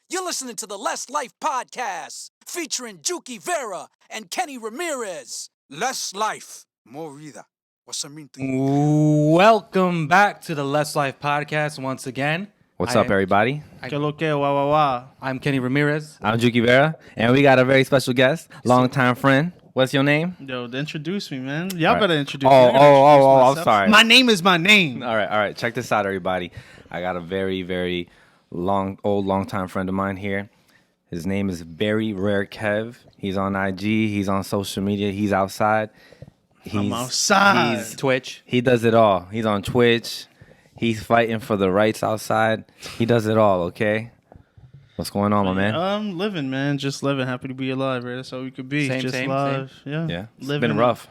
You're listening to the Less Life Podcast, featuring Juki Vera and Kenny Ramirez. Less Life, more vida. What's that mean to you? Welcome back to the Less Life Podcast once again. What's up, everybody? I'm Kenny Ramirez. I'm Juki Vera, and we got a very special guest, longtime friend. What's your name? Yo, introduce me, man. Y'all right. better introduce me. I'm sorry. My name is my name. All right. Check this out, everybody. I got a very long-time friend of mine here. His name is VeryRareKev. He's on IG. He's on social media. He's outside. I'm outside. He's Twitch. He does it all. He's on Twitch. He's fighting for the rights outside. He does it all, okay? What's going on, my man? I'm living, man. Just living. Happy to be alive, right? That's all we could be. Same. Yeah. It's living. been rough.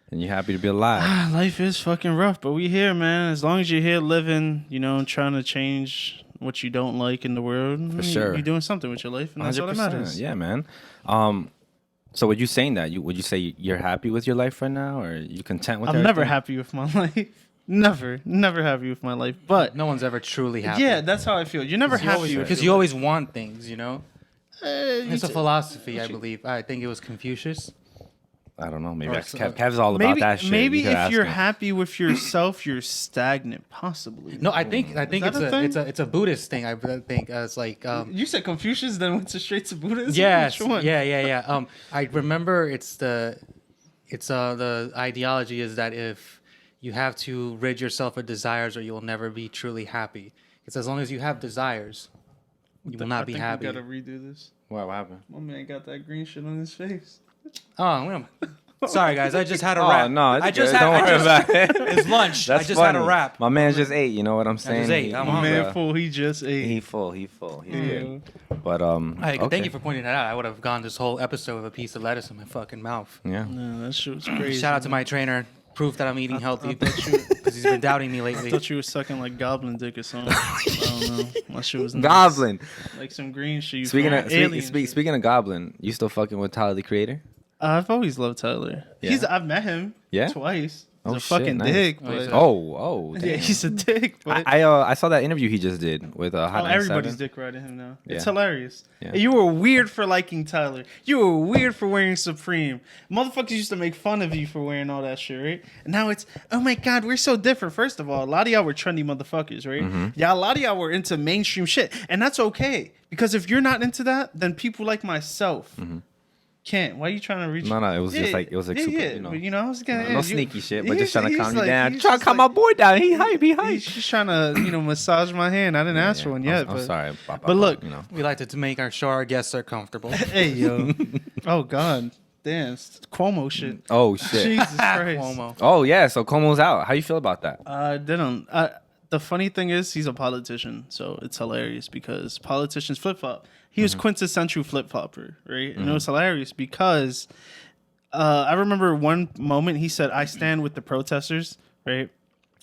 And you're happy to be alive. Life is fucking rough, but we here, man. As long as you're here living, trying to change what you don't like in the world. For sure. You're doing something with your life, and that's all that matters. Yeah, man. So would you saying that? Would you say you're happy with your life right now, or are you content with I'm never happy with my life. Never happy with my life. But No one's ever truly happy. yeah, that's how I feel. You're never happy because you always want things, you know? You It's a philosophy, I believe. I think it was Confucius. I don't know. Maybe Or that's so- Kev's all about that shit. Maybe You could if ask you're him. happy with yourself, you're stagnant, possibly. No, I think Is that it's a Buddhist thing. I think it's like You said Confucius, then went straight to Buddhism. yes, Which one? yeah. I remember the ideology is that if you have to rid yourself of desires, or you'll never be truly happy. It's as long as you have desires, you will not be happy. We gotta redo this. What happened? My man got that green shit on his face. Oh, sorry guys, I just had a Oh, wrap. no, it's I just good. had. Don't worry about it. It's lunch. That's I just had a funny. wrap. My man just ate. You know what I'm saying? just ate. I'm My hungry. man full, he just ate. He full. He's good. But Hey, okay. thank you for pointing that out. I would have gone this whole episode with a piece of lettuce in my fucking mouth. Yeah. No, that shit was crazy. Shout out to my trainer. Proof that I'm eating healthy because he's been doubting me I lately. thought you were sucking like goblin dick or something. I don't know. My shit was nuts. Goblin. Like some green shit. Speaking alien of speaking of Goblin, you still fucking with Tyler the Creator? I've always loved Tyler. Yeah? I've met him. Yeah? Twice. He's Oh, a shit, fucking nice. dick. Oh, he's But Oh, damn. yeah, he's a dick. But I saw that interview he just did with Hot 97. everybody's dick riding him now. It's Yeah. hilarious. Yeah. You were weird for liking Tyler. You were weird for wearing Supreme. Motherfuckers used to make fun of you for wearing all that shit, right? And now it's, oh my God, we're so different. First of all, a lot of y'all were trendy motherfuckers, right? Mm-hmm. Yeah, a lot of y'all were into mainstream shit. And that's okay. Because if you're not into that, then people like myself can't. Why are you trying to reach? No, it was just like, super, yeah, you know. But, I was gonna, No sneaky shit, but just trying to he's calm you like- down. he's Trying to just calm like- my boy down. He hype. He's just trying to, massage my hand. I didn't ask for one yet. I'm but, sorry. But look, We like to make sure our guests are comfortable. hey, yo. Oh, God. Damn. It's Cuomo shit. Oh, shit. Jesus Christ. Cuomo. Oh, yeah. So Como's out. How you feel about that? The funny thing is, he's a politician. So it's hilarious because politicians flip flop. He was quintessential flip flopper, right? And it was hilarious because I remember one moment he said, I stand with the protesters, right?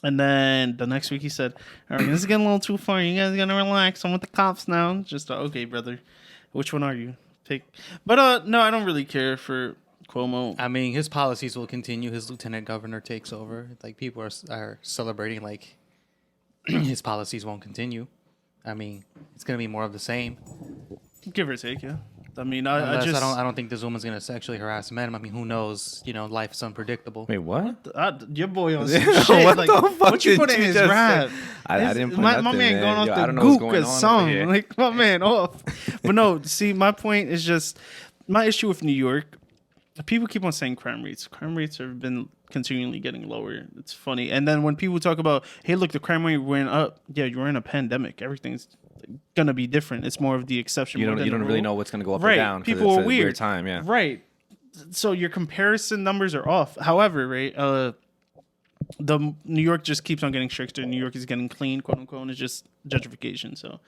And then the next week he said, all right, this is getting a little too far. You guys got to relax. I'm with the cops now. Just, okay, brother. Which one are you? Pick. But no, I don't really care for Cuomo. I mean, his policies will continue. His lieutenant governor takes over. Like, people are celebrating like his policies won't continue. I mean, it's gonna be more of the same. Give or take, yeah. I mean, Unless I just... I don't think this woman's gonna sexually harass men. I mean, who knows? Life's unpredictable. Wait, what? Your boy on some shit. What like, the fuck what you did put in you his just rap? say? I didn't put my nothing, man man. going Yo, off I the don't know what's gook going or on over something. here. Like, my man off. But no, see, my point is just, my issue with New York, people keep on saying crime rates. Crime rates have been continually getting lower. It's funny. And then when people talk about, hey, look, the crime rate went up. Yeah, you're in a pandemic. Everything's gonna be different. It's more of the exception. You more don't than the really rule. know what's gonna go up or Right. down. 'Cause People it's are a weird. time, yeah. Right. So your comparison numbers are off. However, right, the New York just keeps on getting stricter. New York is getting clean, quote unquote, and it's just gentrification. So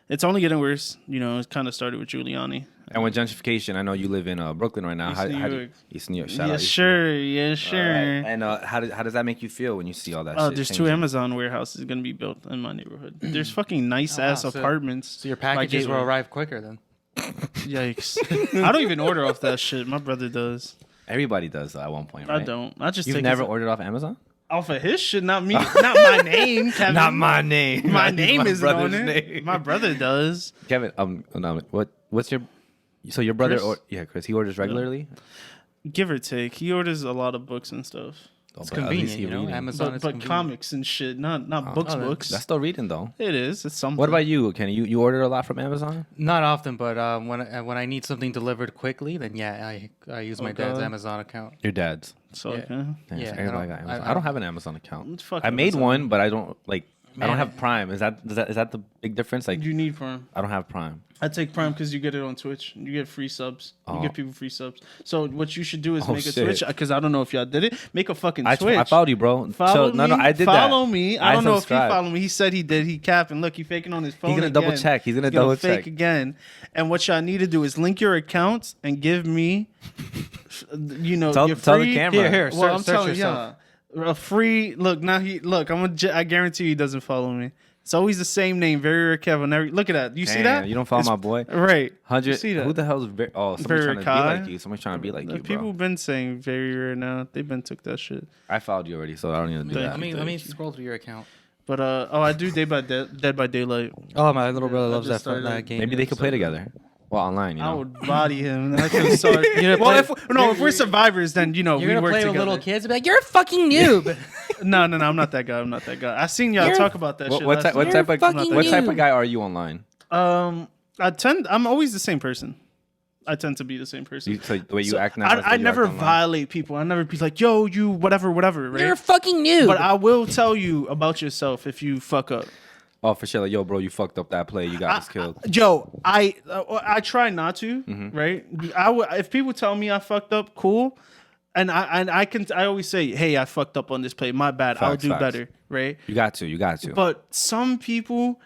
it's only getting worse. It kind of started with Giuliani. And with gentrification, I know you live in Brooklyn right now. East New York. East New York. Shout out Yeah, East New sure. York. Yeah, sure. All right. And how does that make you feel when you see all that shit? There's two changing? Amazon warehouses going to be built in my neighborhood. There's fucking nice ass Oh, wow. So- apartments. So your packages will arrive quicker then. Yikes! I don't even order off that shit. My brother does. Everybody does at one point, right? I don't. I just You've take never his- ordered off Amazon? Off of his shit, not me. Not my name, Kevin. Not my name. My Not name my isn't on brother's it. name. My brother does. Kevin, no, what's your? So your brother, Chris? Chris, he orders regularly. Give or take. He orders a lot of books and stuff. It's But at least convenient, he you know. reading. Amazon is But convenient. comics and shit, not books. oh, Books. That's still reading though. It is. It's something. What about you, Kenny? You order a lot from Amazon? Not often, but when I need something delivered quickly, then yeah, I use my dad's Okay. Amazon account. Your dad's. So Yeah. okay. Damn, Yeah, so I everybody don't- got Amazon. I- I don't have an Amazon account. Fuck I made Amazon. one, but I don't like. I don't Man. have Prime. Is that the big difference? Like, You need Prime. I don't have Prime. I take Prime because you get it on Twitch. You get free subs. You Oh. give people free subs. So what you should do is Oh, make a shit. Twitch because I don't know if y'all did it. Make a fucking I Twitch. followed you, bro. Follow So, no, me. I did that. Follow me. I don't know if he subscribed. followed me. He said he did. He capping. Look, he faking on his phone. He's gonna again. double check. He's gonna double fake check. again. And what y'all need to do is link your accounts and give me, Tell your the free. camera. Here, Well, I'm search telling yourself. y'all, a free look. Now I guarantee you he doesn't follow me. It's always the same name, VeryRareKev. Look at that. You see Damn, that? you don't follow It's- my boy. Right. You 100. see that? Who the hell is somebody's Very trying to be Kai? like you. Somebody's trying to be like you, People bro. been saying very rare now. They've been took that shit. I followed you already, so I don't need to do that. Let me scroll through your account. But I do Dead by Daylight. Oh, my little brother I loves just that started- game. Maybe they could play together. Well, online, you I know. would body him. I feel sorry. You're gonna Well, play- if we're survivors, then You're we gonna work play together. with little kids and be like, "You're a fucking noob." No, I'm not that guy. I seen y'all You're- talk about that shit. What last type? What night. type of? fucking What type noob. of guy are you online? I'm always the same person. I tend to be the same person. So the way you act now. is the way I you never act online? violate people. I never be like, yo, you whatever, right? You're a fucking noob. But I will tell you about yourself if you fuck up. Oh, for sure. Like, yo, bro, you fucked up that play. You got us killed. Joe, I try not to, Mm-hmm. right? If people tell me I fucked up, cool. And I always say, hey, I fucked up on this play. My bad. I'll Facts, do facts. better, right? You got to. You got to. But some people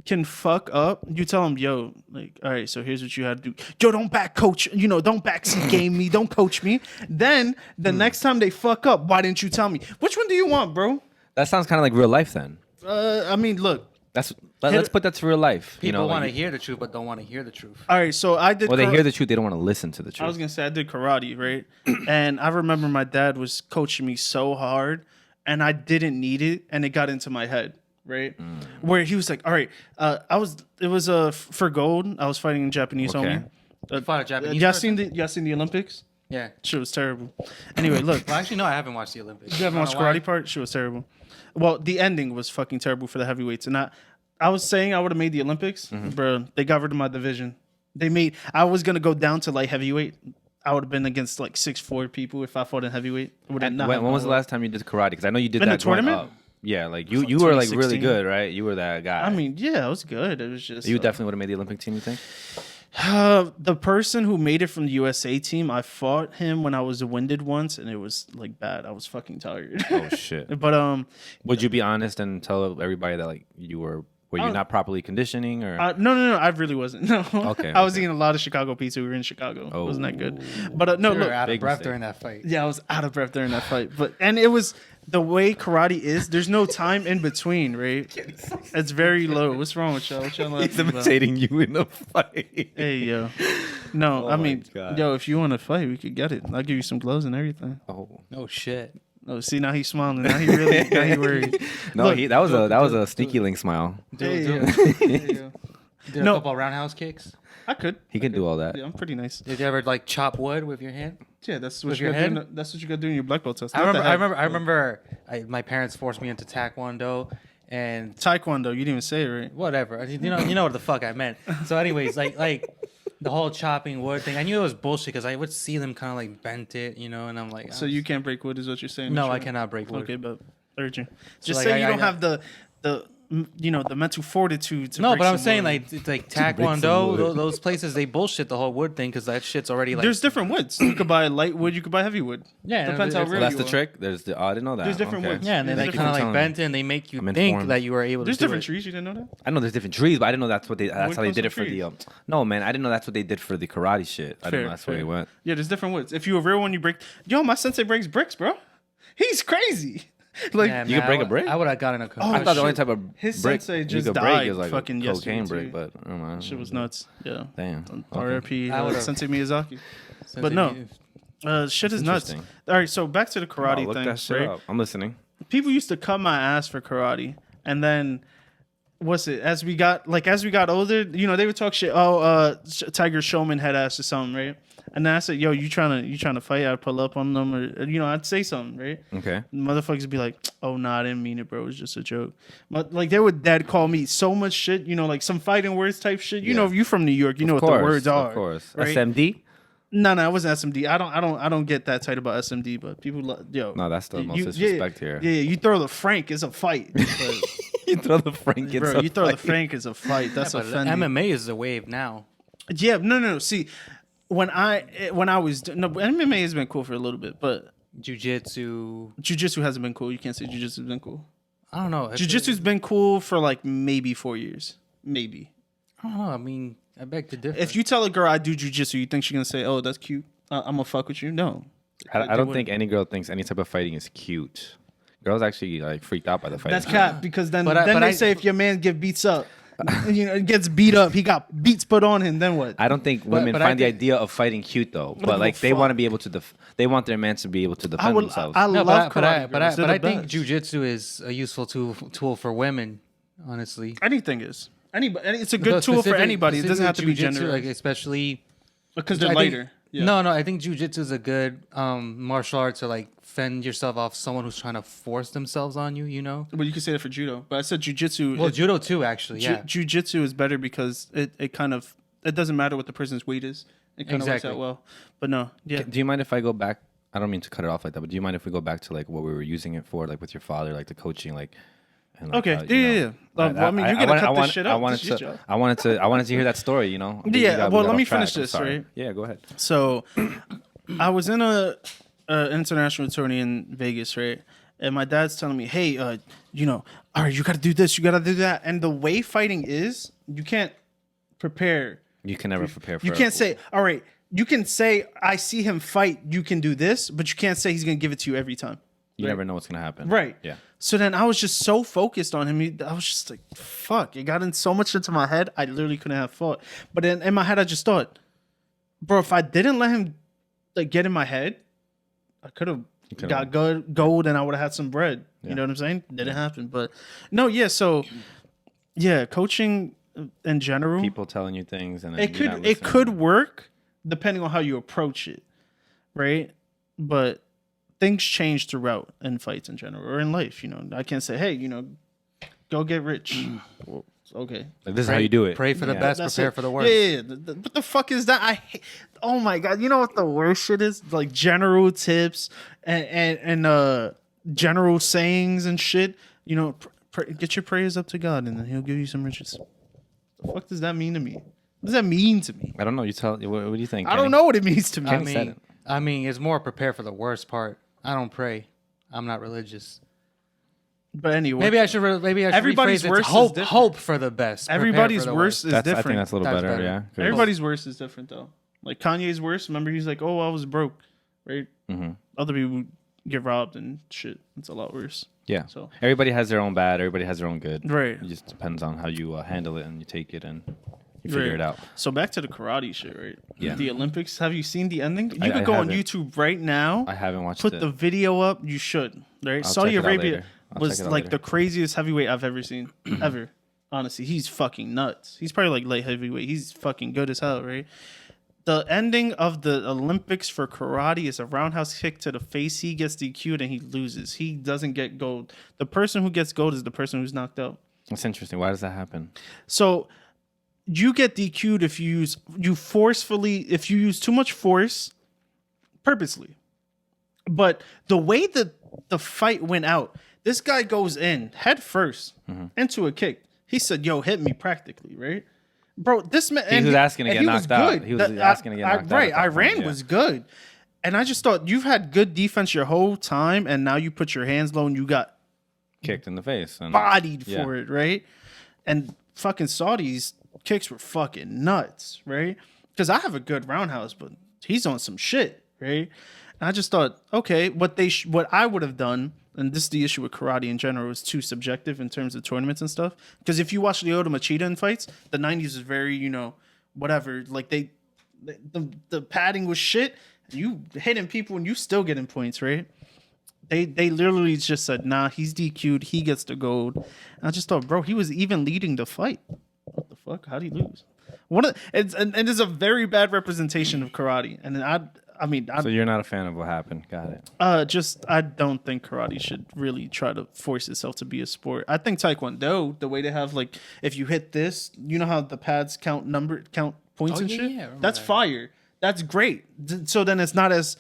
can fuck up. You tell them, yo, like, all right, so here's what you had to do. Yo, don't back coach, don't backseat game me, don't coach me. Then the next time they fuck up, why didn't you tell me? Which one do you want, bro? That sounds kind of like real life then. I mean, look. Let's put that to real life. People want to like, hear the truth, but don't want to hear the truth. All right, so I did. Well, they hear the truth. They don't want to listen to the truth. I was gonna say I did karate, right? And I remember my dad was coaching me so hard, and I didn't need it, and it got into my head, right? Where he was like, "All right, it was for gold. I was fighting a Japanese Okay. homie. You fought a Japanese Y'all person? seen the Olympics? Yeah. Shit was terrible. Anyway, look, Well, actually, no, I haven't watched the Olympics. you haven't I watched don't know why. karate part? Shit was terrible. Well, the ending was fucking terrible for the heavyweights, and I was saying I would have made the Olympics, bro. They got rid of my division. I was gonna go down to light heavyweight. I would have been against like 6'4" people if I fought in heavyweight. And when was the last time you did karate? Because I know you did In that the tournament? growing up. Yeah, like you Like were like really 2016. good, right? You were that guy. I mean, yeah, it was good. It was just you definitely would have made the Olympic team. You think? the person who made it from the USA team. I fought him when I was winded once, and it was like bad. I was fucking tired. Oh shit! But Would you be honest and tell everybody that like you were you not properly conditioning or? no, I really wasn't. No. Okay, I was okay. eating a lot of Chicago pizza. We were in Chicago. Oh. Wasn't that good? But no, You were look. out of Big breath mistake. during that fight. Yeah, I was out of breath during that fight. And it was the way karate is. There's no time in between, right? It's very low. What's wrong with y'all? What y'all He's laughing about? imitating you in a fight. Hey, yo. No, Oh I my mean, God. yo, if you want to fight, we could get it. I'll give you some gloves and everything. Oh Oh shit. Oh, see, now he's smiling. Now he worried. no, Look, that was a sneaky link smile. Hey, Do yo. Hey, yo. a No. couple roundhouse kicks. I could. He can do all that. Yeah, I'm pretty nice. Did you ever like chop wood with your hand? Yeah, that's what With you your got to do. head? That's what you got to do in your black belt test. I Not the remember. head. I remember. My parents forced me into Taekwondo, and Taekwondo. You didn't even say it right. whatever. You know what the fuck I meant. So, anyways, like the whole chopping wood thing. I knew it was bullshit because I would see them kind of like bent it, and I'm like, So you can't break wood, is what you're saying? No, Sure. I cannot break wood. Okay, but urge you. Just like, say you I don't got- have the mental fortitude to. No, break but I'm some saying wood. like it's like break some Taekwondo. wood. Those places they bullshit the whole wood thing because that shit's already like. There's different woods. You could buy light wood. You could buy heavy wood. Yeah, depends how it's- real Well, that's you the are. trick. I didn't know that. There's different Okay. woods. Yeah, and then There's they different kind of like telling me. bent it and they make you I'm think informed. that you were able There's to do different it. trees. You didn't know that? I know there's different trees, but I didn't know that's how they comes did it from for the. trees. No, man, I didn't know that's what they did for the karate shit. I didn't know that's where fair. it went. Yeah, there's different woods. If you a real one, you break. Yo, my sensei breaks bricks, bro. He's crazy. Like Yeah, You man, could break a brick? I would have gotten a. Oh, I thought the only shit. type of His brick sensei you just could break died is like fucking a yesterday, cocaine too. brick, but I don't know. shit was nuts. Yeah. Damn. R.I.P. I would've- Sensei Miyazaki. Since But it- no. Shit is nuts. Interesting. All right, so back to the karate Oh, look thing, that shit right? up. I'm listening. people used to cut my ass for karate, and then as we got older, they would talk shit. Tiger Showman head ass or something, right? And then I said, yo, you trying to fight? I'd pull up on them, or I'd say something, right? Okay. Motherfuckers would be like, oh nah, I didn't mean it, bro. It was just a joke. But like they would dead call me so much shit, like some fighting words type shit. You know, if you from New York, you know what the words are. Of course. Right? SMD? No, it wasn't SMD. I don't get that tight about SMD, but people, No, that's the most disrespect here. Yeah, you throw the Frank, it's a fight. But, You throw the Frank, it's bro, a you throw fight. the Frank, it's a fight. That's offending. MMA is the wave now. Yeah, no. See, when I was MMA has been cool for a little bit, but jiu-jitsu hasn't been cool. You can't say jiu-jitsu's been cool. I don't know. Jiu-jitsu's been cool for like maybe 4 years, maybe. I don't know. I mean, I beg to differ. If you tell a girl I do jiu-jitsu, you think she's gonna say, "Oh, that's cute. I'm gonna fuck with you"? No. I don't think any girl thinks any type of fighting is cute. Girls actually like freaked out by the fighting. That's cap, because then But they say if your man beats up, gets beat up, he got beats put on him. Then what? I don't think women but find I the think- idea of fighting cute though. But the like they fuck? want to be able to they want their man to be able to defend themselves. I No, love but karate I girls. They're I the think best. jiu-jitsu is a useful tool for women. Honestly, Anything is. Anybody, it's a good tool for anybody. It doesn't have to be jiu-jitsu, gender. like especially Because they're I think- lighter. Yeah. No, I think jiu-jitsu is a good martial art to like fend yourself off someone who's trying to force themselves on you. But you can say that for judo. But I said jujitsu. Well, judo too, actually. Yeah. Jujitsu is better because it doesn't matter what the person's weight is. It kind of works Exactly. out well. But no, yeah. Do you mind if I go back? I don't mean to cut it off like that, but do you mind if we go back to like what we were using it for, like with your father, like the coaching, like? And, like, Okay. you Yeah. know, Well, I mean, you're gonna cut this shit I up. wanted This is your job. I wanted to hear that story. You know. Yeah, well, let me off track. finish I'm this, sorry. right? Yeah, go ahead. So, I was in a international tourney in Vegas, right? And my dad's telling me, "Hey, all right, you got to do this, you got to do that." And the way fighting is, you can't prepare. You can never prepare for. You can't say, "All right." You can say, "I see him fight. You can do this," but you can't say he's gonna give it to you every time. You never know what's gonna happen. Right. Yeah. So then I was just so focused on him. I was just like, fuck. It got in so much into my head. I literally couldn't have fought. But then in my head, I just thought, bro, if I didn't let him like get in my head, I could have got gold and I would have had some bread. Yeah. You know what I'm saying? Didn't happen. But no, yeah. So yeah, coaching in general, People telling you things and then it you're not could listening. work depending on how you approach it, right? But things change throughout in fights in general or in life. I can't say, hey, go get rich. Well, okay. Like, this is how you do it. Pray for the Yeah. best, That's prepare it. for the worst. Yeah. What the fuck is that? I hate, oh my God. You know what the worst shit is? Like general tips and general sayings and shit. Get your prayers up to God and then he'll give you some riches. The fuck does that mean to me? What does that mean to me? I don't know. You tell. What do you think? I don't know what it means to me. I mean, it's more prepare for the worst part. I don't pray. I'm not religious. But anyway, Maybe I should. Everybody's rephrase it. worst is Hope. different. Hope for the best. prepare everybody's for the worst is I different. think that's a little That's better. better. Yeah. 'Cause- Everybody's worst is different though. Like Kanye's worst. Remember, he's like, "Oh, I was broke," right? Mm-hmm. Other people get robbed and shit. It's a lot worse. Yeah. So Everybody has their own bad. Everybody has their own good. right. It just depends on how you handle it and you take it and you figure it out. So back to the karate shit, right? Yeah. The Olympics. Have you seen the ending? You I could go on haven't. YouTube right now. I haven't watched Put it. the video up. You should. Right. I'll Saudi check it out Arabia later. I'll was check it out like later. the craziest heavyweight I've ever seen. Ever. Honestly, he's fucking nuts. He's probably like light heavyweight. He's fucking good as hell, right? The ending of the Olympics for karate is a roundhouse kick to the face. He gets DQ'd and he loses. He doesn't get gold. The person who gets gold is the person who's knocked out. That's interesting. Why does that happen? So you get DQ'd if you use too much force purposely. But the way that the fight went out, this guy goes in head 1st into a kick. He said, "Yo, hit me," practically, right? Bro, this man. He was asking to and get he was knocked out. good. He was asking to get knocked out Right, at that point, Iran yeah. was good, and I just thought you've had good defense your whole time, and now you put your hands low and you got Kicked in the face. And, bodied yeah. for it, right? And fucking Saudi's kicks were fucking nuts, right? Because I have a good roundhouse, but he's on some shit, right? And I just thought, okay, what I would have done, and this is the issue with karate in general, is too subjective in terms of tournaments and stuff. Because if you watch Lyoto Machida in fights, the 90s is very, whatever. Like the padding was shit. You hitting people and you still getting points, right? They literally just said, nah, he's DQ'd. He gets the gold. And I just thought, bro, he was even leading the fight. What the fuck? How did he lose? It's a very bad representation of karate. And So you're not a fan of what happened. Got it. I don't think karate should really try to force itself to be a sport. I think Taekwondo, the way they have like, if you hit this, you know how the pads count points and shit? yeah, That's that. fire. That's great. So then it's not as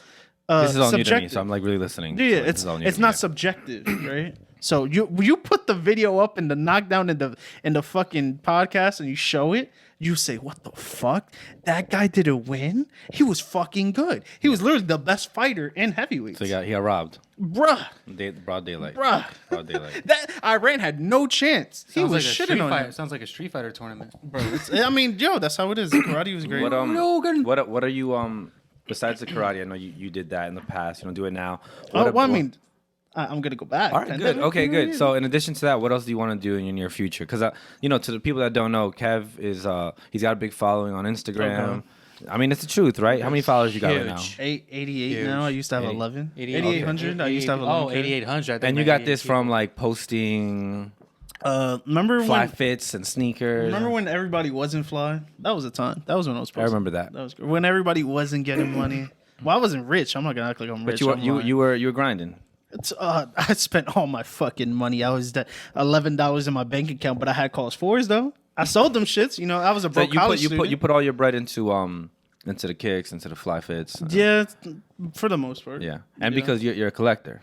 This is all new to me, subjective. so I'm like really listening. Yeah, So this is all new it's to me. not subjective, right? So you put the video up in the knockdown in the fucking podcast and you show it, you say, what the fuck? That guy didn't win? He was fucking good. He was literally the best fighter in heavyweights. So he got robbed. Bruh. Broad daylight. Bruh. Broad daylight. That Iran had no chance. He Sounds was like a shitting Street on Fighter. him. Sounds like a Street Fighter tournament. Bro, I mean, yo, that's how it is. Karate was great. What are you besides the karate? I know you did that in the past. You don't do it now. I'm gonna go back. All right, good. Okay, good. So, in addition to that, what else do you want to do in your near future? Because, to the people that don't know, Kev is he's got a big following on Instagram. I mean, it's the truth, right? How many followers you got right now? 88 Huge. now. I used to have 80. 11. 8800. 8800. I used to have 11. 8800. And you got this from like posting Remember fly when? fits and sneakers. Remember when everybody wasn't fly? That was a time. That was when I was. I remember that. That was good. When everybody wasn't getting money. Well, I wasn't rich. I'm not gonna act like I'm rich. But I'm you lying. were grinding. I spent all my fucking money. I was $11 in my bank account, but I had calls fours though. I sold them shits. I was a So broke college student. you put all your bread into the kicks, into the fly fits. Yeah, for the most part. Yeah, and because you're a collector.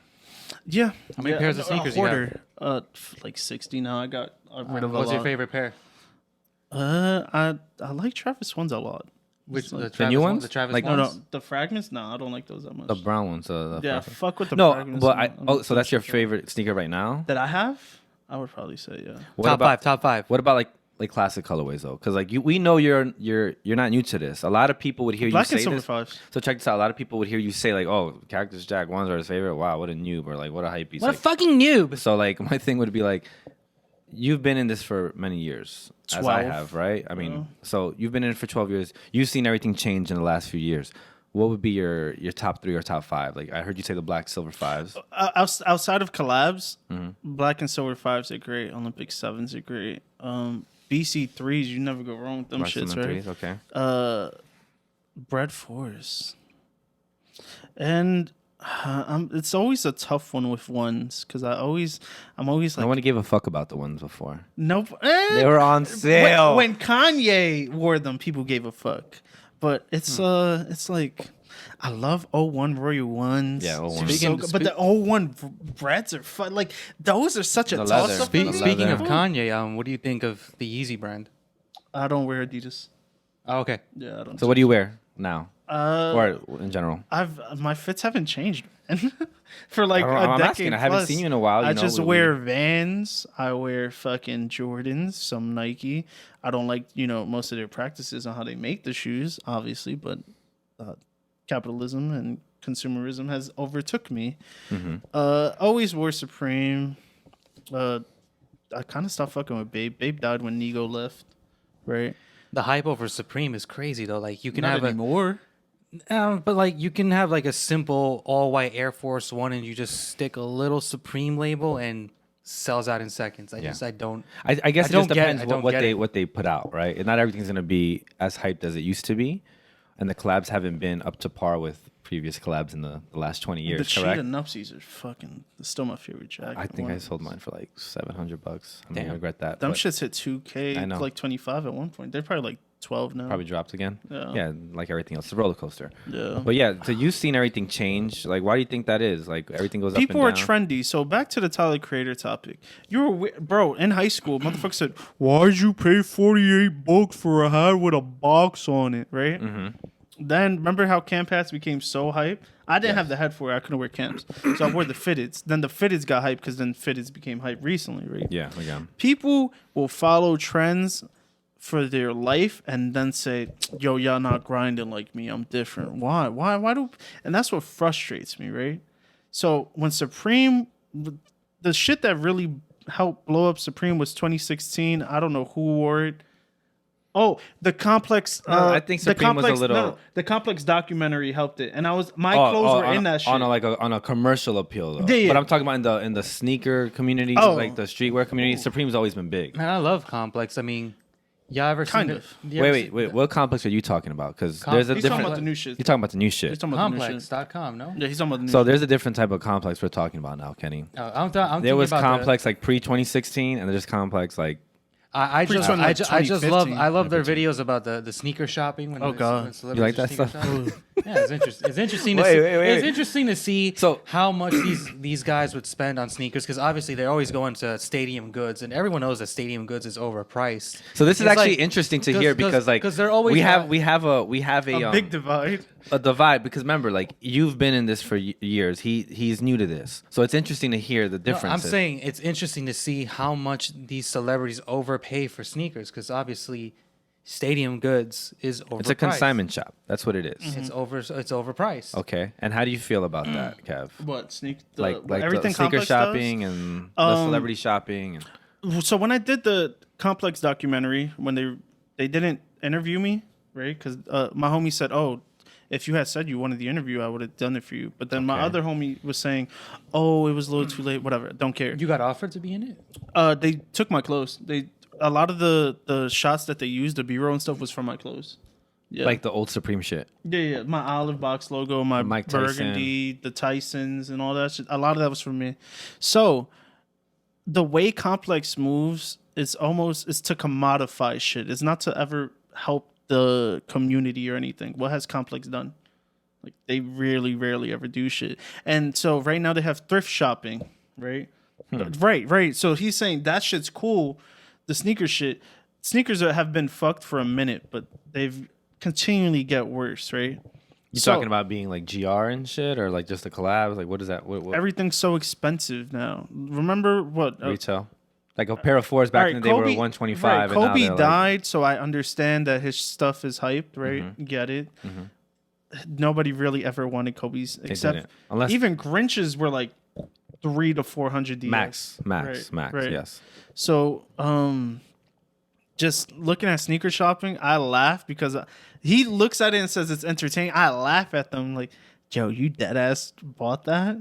Yeah. How many pairs of sneakers you have? Like 60 now. I got rid of a What's lot. your favorite pair? I like Travis ones a lot. Which Like- the Travis new ones? ones? The Travis Like- No, ones? no, the fragments. No, I don't like those that much. The brown ones. Yeah, fuck with the No, fragments. but so that's your favorite sneaker right now. that I have. I would probably say yeah. What about, Top five. What about like classic colorways though? Because like we know you're not new to this. A lot of people would hear Black you and say silver this. fives. So check this out. A lot of people would hear you say like, "Oh, Cactus Jack ones are his favorite." Wow, what a noob, or like what a hype beast. What a Like, fucking noob. so like my thing would be like, you've been in this for many years, as I 12. have, right? I mean, so you've been in it for 12 years. You've seen everything change in the last few years. What would be your top 3 or top 5? Like I heard you say the black silver 5s. Outside of collabs, Mm-hmm. black and silver fives are great. Olympic sevens are great. BC threes, you never go wrong with them Black shits, silver right? 3s, okay. Bread fours, and it's always a tough one with ones because I'm always like No one gave a fuck about the ones before. nope. They were on sale. When Kanye wore them, people gave a fuck. But it's like I love 01 Royal Ones. Yeah, 01. They're so good. But the 01 breads are fun. Like those are such a The toss leather. up. The Speaking leather. of Kanye, what do you think of the Yeezy brand? I don't wear Adidas. Oh, okay. Yeah, I don't. So what do you wear now, Uh, or in general? my fits haven't changed, man. For like I'm a decade asking. I haven't plus. seen you in a while. I just wear Vans. I wear fucking Jordans, some Nike. I don't like most of their practices on how they make the shoes, obviously, but capitalism and consumerism has overtook me. Mm-hmm. Always wore Supreme. I kind of stopped fucking with Babe. Babe died when Nego left, right? The hype over Supreme is crazy though. Like you can Not have anymore. but like you can have like a simple all white Air Force One, and you just stick a little Supreme label and sells out in seconds. I don't. I guess it don't just get it. depends I don't what get they it. what they put out, right? And not everything's gonna be as hyped as it used to be, and the collabs haven't been up to par with previous collabs in the last 20 years. The correct? cheetah nupsies are fucking. Still my favorite jacket. I think I One- sold mine for like $700. I mean, Damn. I regret that. Them but shits hit 2K, I know. like 25 at one point. They're probably like 12 now. probably dropped again. Yeah. Like everything else, it's a roller coaster. Yeah. But yeah, so you've seen everything change. Like, why do you think that is? Like, everything goes People up are and down. trendy. So back to the Tyler Creator topic. Bro, in high school, motherfucker said, "Why'd you pay $48 for a hat with a box on it?" Right? Mm-hmm. Then remember how camp hats became so hype? I didn't have the head for it. I couldn't wear camps, so I wore the fitteds. Then the fitteds got hype because then fitteds became hype recently, right? Yeah, again. People will follow trends for their life and then say, "Yo, y'all not grinding like me. I'm different." Why? Do? And that's what frustrates me, right? So when Supreme, the shit that really helped blow up Supreme was 2016. I don't know who wore it. Oh, the Complex. I think Supreme was a little. No, the Complex documentary helped it, and my clothes were in that shit. On a commercial appeal though. Yeah. But I'm talking about in the sneaker community, like the streetwear community. Supreme's always been big. Man, I love Complex. I mean, y'all ever Kind seen of. Wait. What Complex are you talking about? Because there's a He's different. talking about the new shit. You're talking about the new shit. He's talking about the new shit. Complex.com, no? Yeah, he's talking about the new So shit. there's a different type of Complex we're talking about now, Kenny. I'm There was about Complex like pre 2016, and there's Complex like. I just Pretty much I just love 2015. their videos about the sneaker shopping. When Oh, God. when celebrities You like do that sneaker stuff? shopping. Yeah, it's interesting. It's interesting to Wait, see. wait. It's interesting to see So- how much these guys would spend on sneakers because obviously they're always going to Stadium Goods and everyone knows that Stadium Goods is overpriced. So this is It's actually like- interesting to hear because like they're always we have a big divide. a divide because remember like you've been in this for years. He's new to this, so it's interesting to hear the No, difference. I'm saying it's interesting to see how much these celebrities overpay for sneakers because obviously Stadium Goods is overpriced. it's a consignment shop. That's what it is. It's overpriced. Okay, and how do you feel about that, Kev? What Like everything the sneaker Complex shopping and the celebrity shopping. And... So when I did the Complex documentary, when they didn't interview me, right? Because my homie said, "Oh, if you had said you wanted the interview, I would have done it for you." But then my Okay. other homie was saying, "Oh, it was a little too late. Whatever. Don't care." You got offered to be in it? They took my clothes. A lot of the shots that they used, the B-roll and stuff, was from my clothes. Yeah. Like the old Supreme shit. Yeah. My Olive Box logo, my Mike Tyson. Burgundy, the Tysons, and all that shit. A lot of that was from me. So the way Complex moves is to commodify shit. It's not to ever help the community or anything. What has Complex done? Like they rarely ever do shit. And so right now they have thrift shopping, right? Right. So he's saying that shit's cool. The sneakers have been fucked for a minute, but they've continually get worse, right? You talking about being like GR and shit, or like just a collab? Like what is that? What Everything's so expensive now. Remember what? retail? Like a pair of fours back in the day were 125. Right, and now Kobe they're like- died, so I understand that his stuff is hyped, right? Get it? Nobody really ever wanted Kobe's, except didn't. Unless- even Grinch's were like 300 to 400 DS. max. Right. Yes. So, just looking at sneaker shopping, I laugh because he looks at it and says it's entertaining. I laugh at them like, Joe, you dead ass bought that?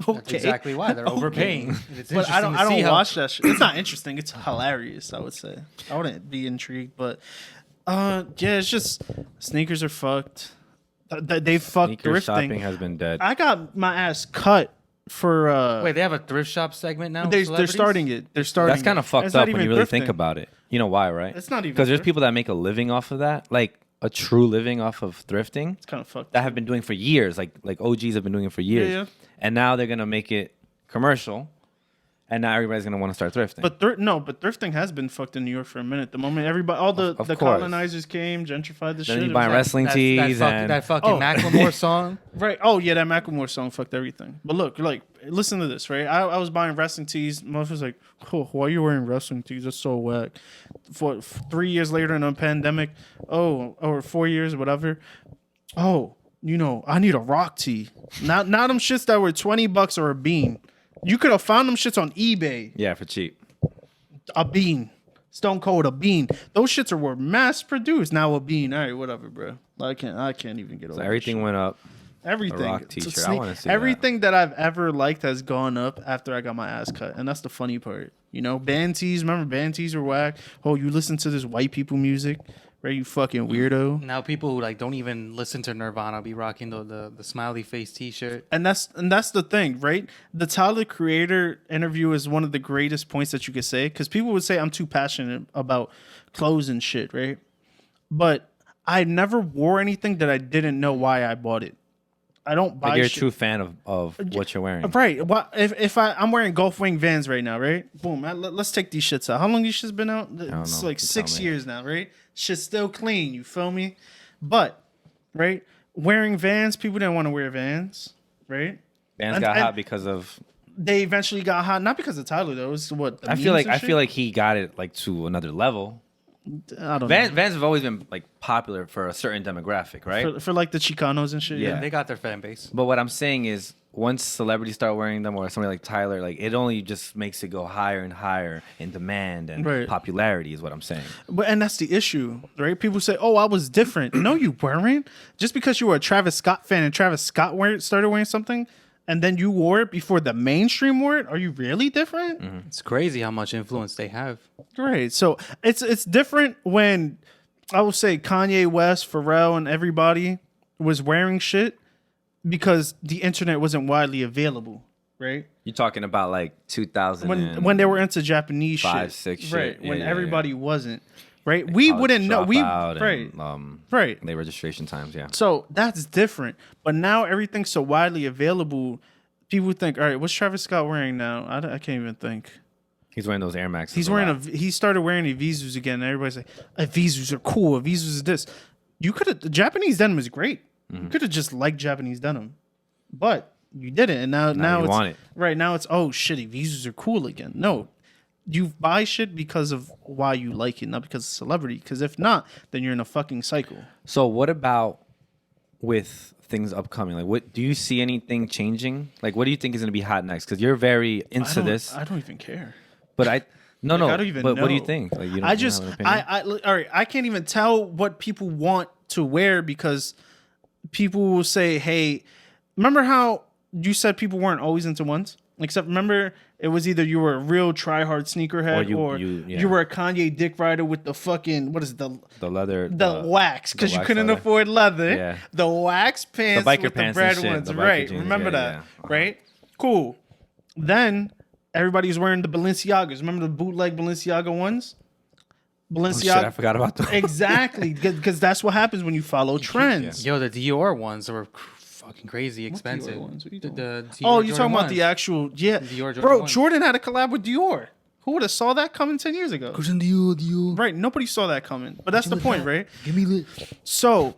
Okay. That's exactly why they're overpaying. It's But I interesting don't to see how- watch that shit. It's not interesting. It's hilarious, I would say. I wouldn't be intrigued, but yeah, it's just sneakers are fucked. They fucked Sneaker thrifting. shopping has been dead. I got my ass cut for Wait, they have a thrift shop segment now? with they're celebrities? starting it. They're starting. That's kind of fucked It's not up when even you really think thrifting. about it. You know why, right? It's not even because there's thrift- people that make a living off of that, like a true living off of thrifting. It's kind of fucked. That have been doing for years. Like OGs have been doing it for years. Yeah. And now they're gonna make it commercial, and now everybody's gonna want to start thrifting. But thrifting has been fucked in New York for a minute. The moment all the Of course. colonizers came, gentrified the shit. then you it buy was wrestling tees that fucking Oh. Macklemore song. Right. Oh yeah, that Macklemore song fucked everything. But look, like, listen to this, right? I was buying wrestling tees. Motherfuckers like, oh, why are you wearing wrestling tees? That's so whack. For 3 years later in a pandemic, or 4 years, whatever. Oh, I need a rock tee. Not them shits that were $20 or a bean. You could have found them shits on eBay. yeah, for cheap. A bean. Stone Cold, a bean. Those shits were mass produced. Now a bean. All right, whatever, bro. I can't even get over So this everything shit. went up. Everything. rock It's a t-shirt. I wanna see that. everything that I've ever liked has gone up after I got my ass cut, and that's the funny part. Band tees. Remember, band tees were whack. Oh, you listen to this white people music, right? You fucking weirdo. Now people who don't even listen to Nirvana be rocking the smiley face T-shirt. And that's the thing, right? The Tyler Creator interview is one of the greatest points that you could say, because people would say I'm too passionate about clothes and shit, right? But I never wore anything that I didn't know why I bought it. I don't buy Like you're a shit. true fan of what you're wearing. Right. Well, if I'm wearing Golf Wing Vans right now, right? Boom. Let's take these shits out. How long these shits been out? It's know. like You 6 tell me. years now, right? Shit's still clean. You feel me? But, right, wearing Vans, people didn't want to wear Vans, right? Bands And- got and- hot because of. They eventually got hot, not because of Tyler though. It's what the I feel memes like and shit? he got it like to another level. I don't Vans, know. Vans have always been like popular for a certain demographic, right? For like the Chicanos and shit. Yeah. Yeah. They got their fan base. But what I'm saying is, once celebrities start wearing them, or somebody like Tyler, like it only just makes it go higher and higher in demand and Right. popularity is what I'm saying. And that's the issue, right? People say, "Oh, I was different." No, you weren't. Just because you were a Travis Scott fan and Travis Scott started wearing something, and then you wore it before the mainstream wore it, are you really different? It's crazy how much influence they have. Right. So it's different when I will say Kanye West, Pharrell, and everybody was wearing shit because the internet wasn't widely available, right? You're talking about like 2000 When they were into Japanese five, shit, 6 shit. right? Yeah, when yeah, everybody wasn't, right? We wouldn't know. We right, right. Late registration times, yeah. So that's different. But now everything's so widely available. People think, all right, what's Travis Scott wearing now? I can't even think. He's wearing those Air Maxes. He's wearing he started wearing Evisus again. And everybody's like, Evisus are cool. Evisus is this. You could have, the Japanese denim is great. You could have just liked Japanese denim, but you didn't. And now you it's want it. right now. It's oh shit, Evisus are cool again. No, you buy shit because of why you like it, not because of celebrity. Because if not, then you're in a fucking cycle. So what about with things upcoming? Like, what do you see anything changing? Like, what do you think is going to be hot next? Because you're very into this. I don't even care. But I don't even But what do you know. think? Like, you don't, I you don't just have an opinion? all right. I can't even tell what people want to wear because people will say, "Hey, remember how you said people weren't always into ones?" Except remember, it was either you were a real try-hard sneakerhead or you were a Kanye dick rider with the fucking what is it, the leather, the wax because you wax couldn't leather. afford leather. Yeah. The wax pants, biker with pants the and bread shit, ones, the biker right? jeans, Remember yeah, that, yeah. Uh-huh. right? Cool. Then everybody was wearing the Balenciagas. Remember the bootleg Balenciaga ones? Oh, shit, I forgot about that. Exactly, because that's what happens when you follow trends. Yo, the Dior ones were fucking crazy expensive. ones? What are you The talking Dior Oh, you're Jordan talking about the ones. actual, yeah, Dior Jordan bro. ones. Jordan had a collab with Dior. Who would have saw that coming 10 years ago? Dior. Right, nobody saw that coming. But that's the point, right? Give me lit. So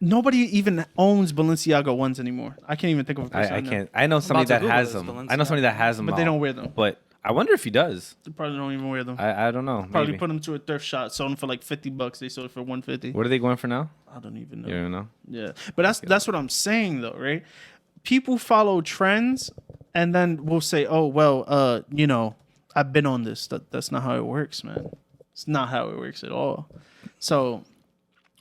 nobody even owns Balenciaga ones anymore. I can't even think of a person. I know. can't. I know somebody to that Google has this, them. I know somebody that has them, But they all. don't wear them. But I wonder if he does. They probably don't even wear them. I don't know. Probably Maybe. put them to a thrift shop, sold them for like $50. They sold it for $150. What are they going for now? I don't even know. You don't know. Yeah, but that's what I'm saying though, right? People follow trends, and then we'll say, "Oh, well, you know, I've been on this." That's not how it works, man. It's not how it works at all. So,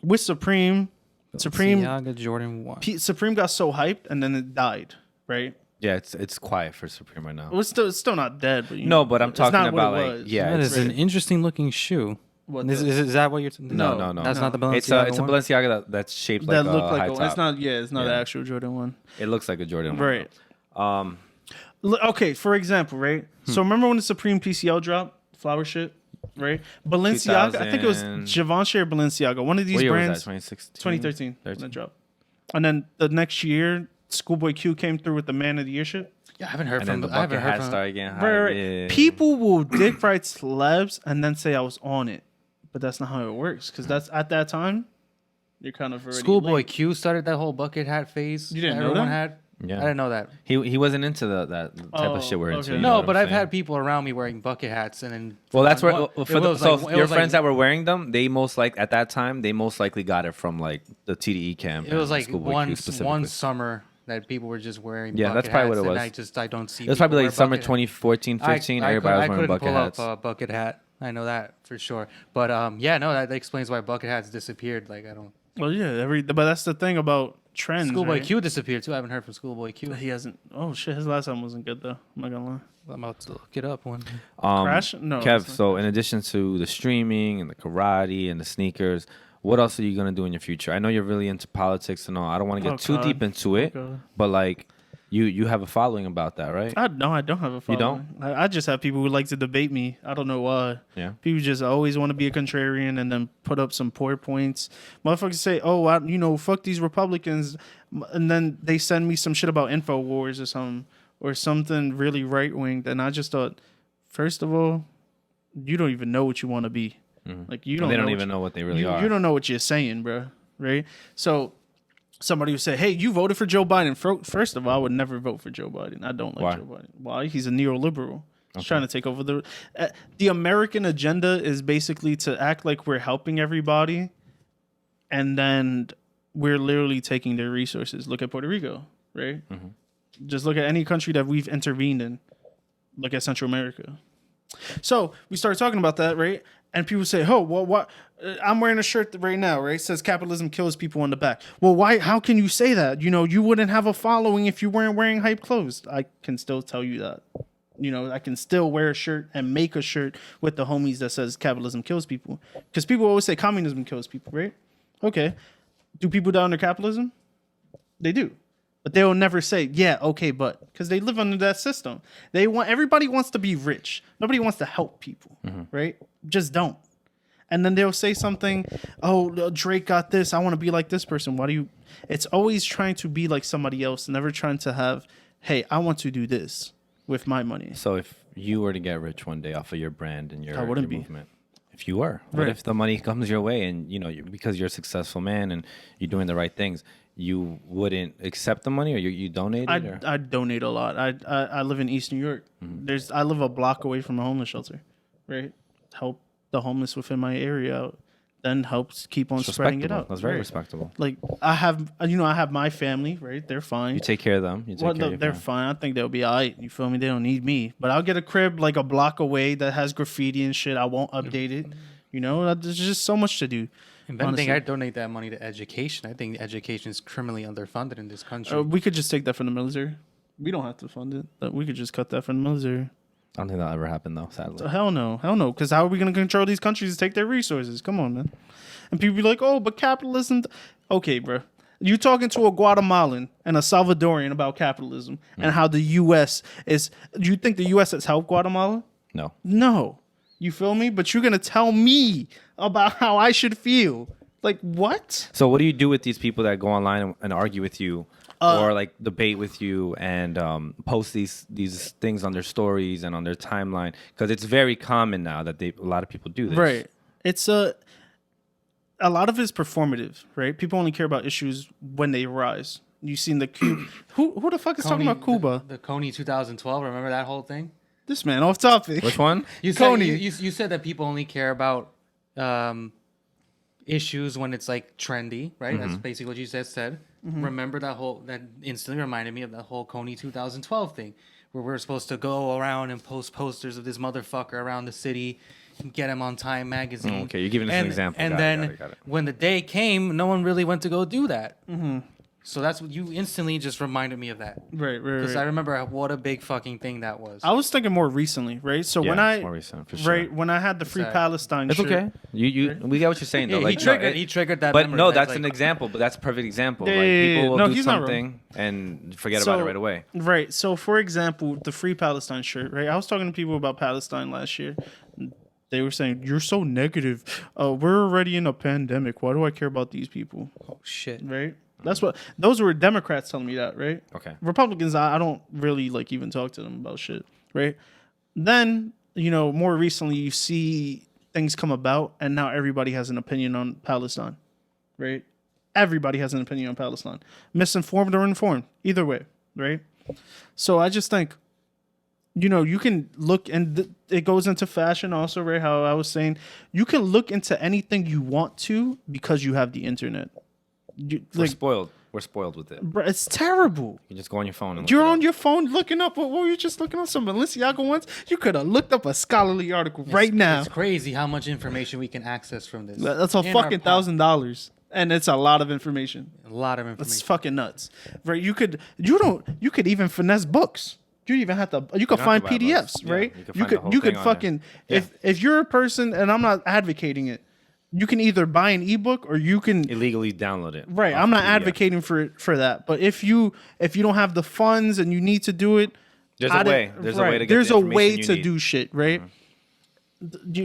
with Supreme Balenciaga Jordan 1. Supreme got so hyped, and then it died, right? Yeah, it's quiet for Supreme right now. Well, it's still not dead, but you No, know, but I'm it's talking not what about it like was. yeah. That it's- is an interesting looking shoe. What Is that what you're? No. That's not the Balenciaga It's a one? Balenciaga that's shaped that like look a like high a, top. it's not. Yeah, it's not Yeah. the actual Jordan one. It looks like a Jordan. Right. One. Okay, for example, right? So remember when the Supreme PCL dropped, flower shit, right? Balenciaga, I think it was 2000 Givenchy or Balenciaga, one of these What year brands. was that? 2016. 2013 when 13? it dropped. And then the next year, Schoolboy Q came through with the Man of the Year shit. Yeah, I haven't heard And then from. the I haven't bucket heard hat from. started getting Right, high. right. Yeah. People will dick ride celebs and then say I was on it, but that's not how it works. Because that's at that time, you're kind of already Schoolboy late. Q started that whole bucket hat phase. You didn't that know everyone that? had. Yeah. I didn't know that. He wasn't into that type Oh, of shit we're into. okay. you know No, what but I'm I've saying? had people around me wearing bucket hats, and then Well, that's where It for was so like- it your was friends like- that were wearing them, they most like at that time they most likely got it from like the TDE camp. It was and like Schoolboy Q one specifically. summer that people were just wearing. Yeah, that's bucket probably what hats, it was. And I don't see. It was probably people like wear summer bucket hats. 2014, 15. I Everybody was couldn't wearing bucket pull hats. up a bucket hat. I know that for sure. But yeah, no, that explains why bucket hats disappeared. Like I don't. Well, yeah, but that's the thing about trends. Schoolboy right? Q disappeared too. I haven't heard from Schoolboy Q. He hasn't. Oh shit, his last album wasn't good though. I'm not gonna lie. I'm about to look it up one. Crash? No, Kev, it's not so in addition to the streaming and the karate and the sneakers, what else are you gonna do in your future? I know you're really into politics and all. I don't want to get Oh, too God. deep into it, God. but like you have a following about that, right? I don't have a following. don't? I just have people who like to debate me. I don't know why. Yeah. People just always want to be a contrarian and then put up some poor points. Motherfuckers say, "Oh, fuck these Republicans," and then they send me some shit about InfoWars or something really right wing. And I just thought, first of all, you don't even know what you want to be. Like you don't. They don't know even know what they really are. You don't know what you're saying, bro. Right? So somebody would say, "Hey, you voted for Joe Biden." First of all, I would never vote for Joe Biden. I don't like Why? Joe Biden. Why? He's a neoliberal. It's trying to take over the American agenda is basically to act like we're helping everybody, and then we're literally taking their resources. Look at Puerto Rico, right? Just look at any country that we've intervened in. Look at Central America. So we started talking about that, right? And people say, "Oh, well, what? I'm wearing a shirt right now, right? It says capitalism kills people on the back." Well, why? How can you say that? You wouldn't have a following if you weren't wearing hype clothes. I can still tell you that. I can still wear a shirt and make a shirt with the homies that says capitalism kills people. Because people always say communism kills people, right? Okay. Do people die under capitalism? They do. But they will never say, yeah, okay, but. Because they live under that system. Everybody wants to be rich. Nobody wants to help people, right? Just don't. And then they'll say something, oh, Drake got this. I want to be like this person. Why do you? It's always trying to be like somebody else, never trying to have, hey, I want to do this with my money. So if you were to get rich one day off of your brand and your movement, if you were, what Right. if the money comes your way and because you're a successful man and you're doing the right things, you wouldn't accept the money or you donate it? Or? I donate a lot. I live in East New York. I live a block away from a homeless shelter, right? Help the homeless within my area out, then helps keep on spreading it out. That's very right? respectable. Like I have my family, right? They're fine. You take care of them. They're fine. I think they'll be all right. You feel me? They don't need me. But I'll get a crib like a block away that has graffiti and shit. I won't update it. There's just so much to do. If anything, I donate that money to education. I think education is criminally underfunded in this country. We could just take that from the military. We don't have to fund it. But we could just cut that from the military. I don't think that'll ever happen though, sadly. Hell no. Because how are we going to control these countries to take their resources? Come on, man. And people be like, oh, but capitalism. Okay, bro. You talking to a Guatemalan and a Salvadorian about capitalism and how the U.S. is. Do you think the U.S. has helped Guatemala? No. No. You feel me? But you're going to tell me about how I should feel. Like, what? So what do you do with these people that go online and argue with you or like debate with you and post these things on their stories and on their timeline? Because it's very common now that a lot of people do this. Right. It's a lot of it is performative, right? People only care about issues when they arise. You seen the Cuba. Who the fuck is talking about Cuba? The Coney 2012. Remember that whole thing? This man off topic. Which one? You said, you said that people only care about issues when it's like trendy, right? That's basically what you said. Remember that instantly reminded me of that whole Coney 2012 thing, where we're supposed to go around and post posters of this motherfucker around the city, and get him on Time magazine. Okay, you're giving us an example. And got it. When the day came, no one really went to go do that. So that's what you instantly just reminded me of that. Right. Because I remember what a big fucking thing that was. I was thinking more recently, right? So more recent, for sure. right, when I had the Free Palestine it's shit. okay. We get what you're saying though. Yeah, like he triggered that. But memory. no, that's an example. But that's a perfect example. Like people will do something and forget about it right away. Right. So for example, the Free Palestine shirt, right? I was talking to people about Palestine last year. They were saying, you're so negative. We're already in a pandemic. Why do I care about these people? Oh shit. Right? Those were Democrats telling me that, right? Okay. Republicans, I don't really like even talk to them about shit, right? Then, more recently you see things come about and now everybody has an opinion on Palestine, right? Everybody has an opinion on Palestine. Misinformed or informed, either way, right? So I just think, you can look, and it goes into fashion also, right? How I was saying, you can look into anything you want to because you have the internet. We're spoiled. We're spoiled with it. Bro, it's terrible. You just go on your phone. And You're on your phone looking up. What were you just looking up? Some Balenciaga ones? You could have looked up a scholarly article right now. It's crazy how much information we can access from this. That's a fucking $1,000, and it's a lot of information. A lot of information. It's fucking nuts. Right? You could even finesse books. You even have to. You could find PDFs, right? You could fucking if you're a person, and I'm not advocating it. You can either buy an ebook or you can illegally download it. Right. I'm not advocating for that. But if you don't have the funds and you need to do it, there's a way. There's a way to get There's the a way information to do shit, right?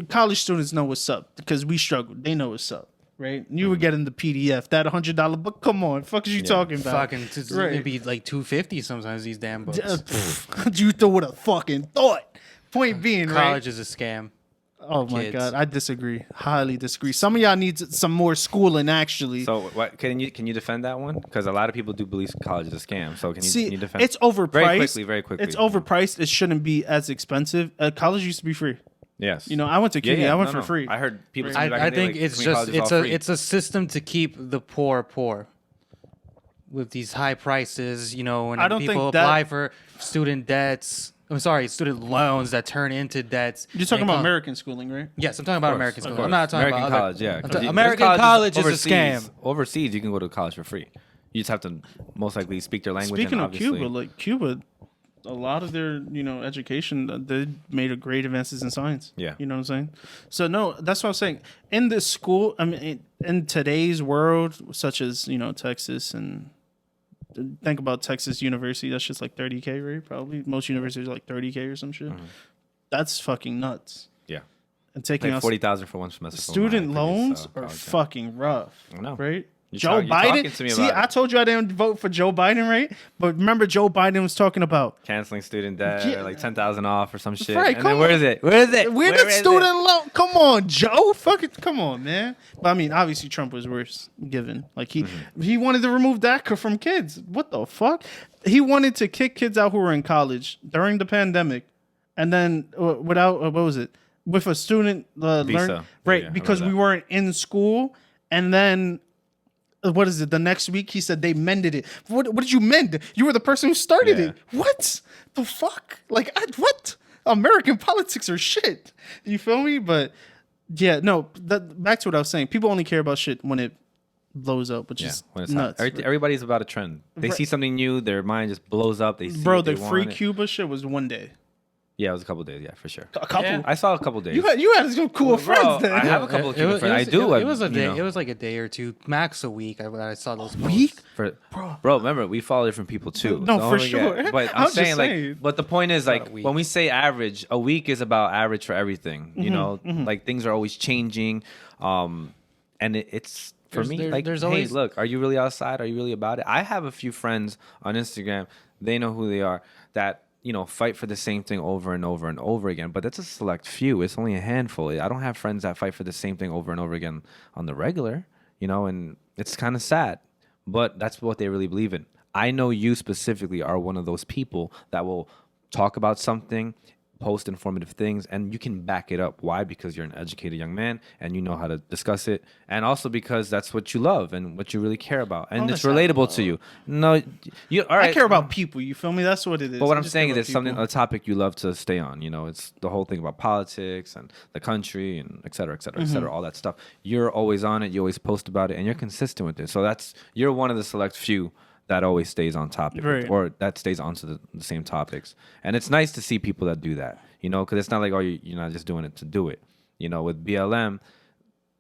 College students know what's up because we struggled. They know what's up, right? You were getting the PDF, that $100 book. Come on, fuck is you talking about? Fucking it'd be like $250 sometimes these damn books. You would have fucking thought. Point being, College is a scam. Oh my kids. God, I disagree. Highly disagree. Some of y'all need some more schooling, actually. So what can you defend that one? Because a lot of people do believe college is a scam. So can See, you defend? it's overpriced. Very quickly. It's overpriced. It shouldn't be as expensive. College used to be free. Yes. You know, I went to CUNY. I went for free. I heard people. Say back I in the day, think like, it's community just college is all free. it's a system to keep the poor with these high prices. You know, when I don't people think that- apply for student debts. I'm sorry, student loans that turn into debts. You're talking about American schooling, right? Yes, I'm talking about American schooling. I'm not talking American about college. Yeah, American college is a scam. Overseas, you can go to college for free. You just have to most likely speak their language. Speaking and of Cuba, like Cuba, a lot of their education, they made a great advances in science. Yeah. You know what I'm saying? So no, that's what I'm saying. In this school, I mean, in today's world, such as Texas, and think about Texas University, that's just like $30K, right? Probably most universities are like $30K or some shit. That's fucking nuts. yeah, And taking like out $40,000 for one semester. for student my previous, loans are college, yeah. fucking rough. I know. Right? You're Joe talking Biden. to me See, about I it. told you I didn't vote for Joe Biden, right? But remember, Joe Biden was talking about Canceling student debt, Yeah. or like 10,000 off or some shit. Right, And come then where on. is it? Where is it? Where Where did is student it? loan? Come on, Joe. Fuck it. Come on, man. But I mean, obviously Trump was worse given. Like he wanted to remove DACA from kids. What the fuck? He wanted to kick kids out who were in college during the pandemic, and then without what was it? With a student Visa. right? Yeah, I because we remember that. weren't in school, and then. What is it? The next week, he said they mended it. What did you mend? You were the person who started Yeah. it. What the fuck? Like, what? American politics are shit. You feel me? But yeah, no. Back to what I was saying. People only care about shit when it blows up, which is When it's hot. nuts. Everybody's about a trend. They Right. see something new, their mind just blows up. They see Bro, it, they the free want it. Cuba shit was one day. Yeah, it was a couple days. Yeah, for sure. A couple. Yeah. I saw a couple days. You had some cool friends then. I have a couple of Cuban friends. I do. It was a day. you know, It was like a day or two, max a week. I saw those posts. Week? bro, remember we follow different people too. No, Don't for forget. sure. But I'm I'm just saying saying. like, but the point is like a week. when we say average, a week is about average for everything. You know, like things are always changing, and it's for me like, there's hey, always- look, are you really outside? Are you really about it? I have a few friends on Instagram. They know who they are that. Fight for the same thing over and over and over again. But that's a select few. It's only a handful. I don't have friends that fight for the same thing over and over again on the regular, and it's kind of sad. But that's what they really believe in. I know you specifically are one of those people that will talk about something, post informative things, and you can back it up. Why? Because you're an educated young man and you know how to discuss it. And also because that's what you love and what you really care about. And it's relatable to you. No, you all right. I care about people. You feel me? That's what it is. But what I I'm just saying care is about it's something, people. a topic you love to stay on. It's the whole thing about politics and the country and et cetera, all that stuff. You're always on it. You always post about it and you're consistent with it. So you're one of the select few that always stays on topic Right. or that stays onto the same topics. And it's nice to see people that do that, because it's not like, oh, you're not just doing it to do it. With BLM,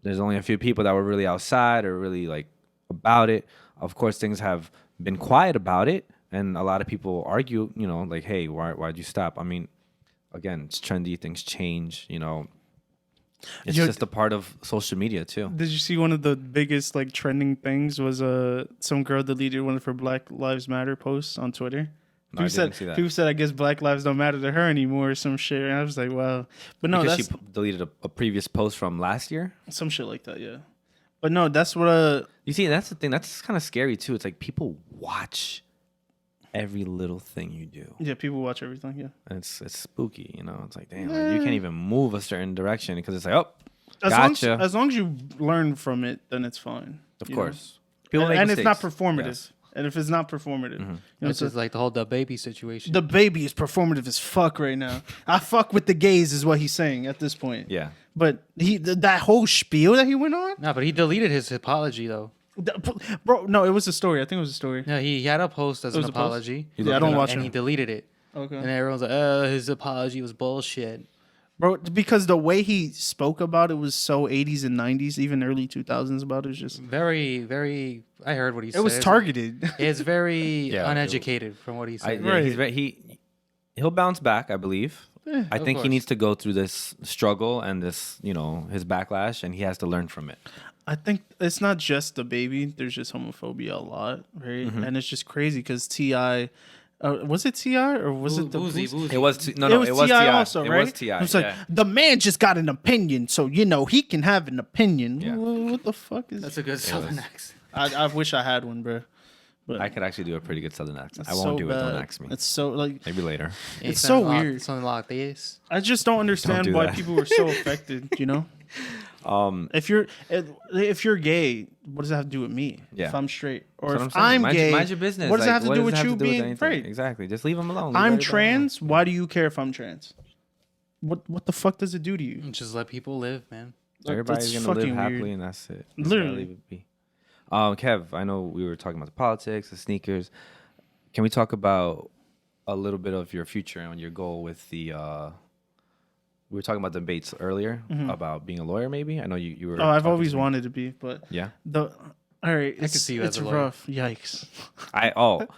there's only a few people that were really outside or really like about it. Of course, things have been quiet about it. And a lot of people argue, like, hey, why'd you stop? I mean, again, it's trendy. Things change, It's just a part of social media too. Did you see one of the biggest like trending things was some girl deleted one of her Black Lives Matter posts on Twitter? No, I didn't see that. People said I guess Black lives don't matter to her anymore or some shit. And I was like, wow. But no, Because that's she deleted a previous post from last year. some shit like that, yeah. But no, that's what You see, that's the thing. That's kind of scary too. It's like people watch every little thing you do. yeah, people watch everything, yeah. And it's spooky, It's like, damn, like, you can't even move a certain direction because it's like, oh, As gotcha. as long as you learn from it, then it's fine. Of you know? course. People And, make and it's not mistakes. performative. Yes. And if it's not performative, It's just like the whole the baby situation. the baby is performative as fuck right now. I fuck with the gays is what he's saying at this point. Yeah. But that whole spiel that he went on, No, but he deleted his apology though. bro. No, it was a story. I think it was a story. Yeah, he had a post as It an was a post? apology. Yeah, I don't watch and he him. deleted it. Okay. And everyone's like, his apology was bullshit. Bro, because the way he spoke about it was so 80s and 90s, even early 2000s about it was just Very, very. I heard what he said. it was targeted. It's very Yeah, uneducated from what he said. He'll bounce back, I believe. I Of think he course. needs to go through this struggle and this, his backlash, and he has to learn from it. I think it's not just the baby. There's just homophobia a lot, right? And it's just crazy because T.I., Was it T.I. or was it the Boozy? It was it was was T.I. T.I. also, right? It was T.I. It's like the man just got an opinion, so he can have an opinion. Yeah. What the fuck is? That's a good Southern accent. I wish I had one, bro. But I could actually do a pretty good Southern accent. I it's won't so do it. Don't bad. ask me. It's so like Maybe later. It's so weird. Something like this. I just don't understand do why that. people were so affected. If you're gay, what does that have to do with me? Yeah. If I'm straight, or That's if what I'm saying. I'm gay, mind your business. what does that have to what do does it with have you to do with being anything? straight? Exactly. Just leave them alone. I'm Leave everybody trans. Why do you care if I'm trans? What the fuck does it do to you? Just let people live, man. alone. Everybody's That's gonna live fucking happily, weird. and that's it. Literally. Leave it be. Kev, I know we were talking about the politics, the sneakers. Can we talk about a little bit of your future and your goal with the? We were talking about debates earlier about being a lawyer. Maybe I know you were. Oh, I've talking always to me. wanted to be, but Yeah. All right, I could see you as it's a lawyer. rough. Yikes.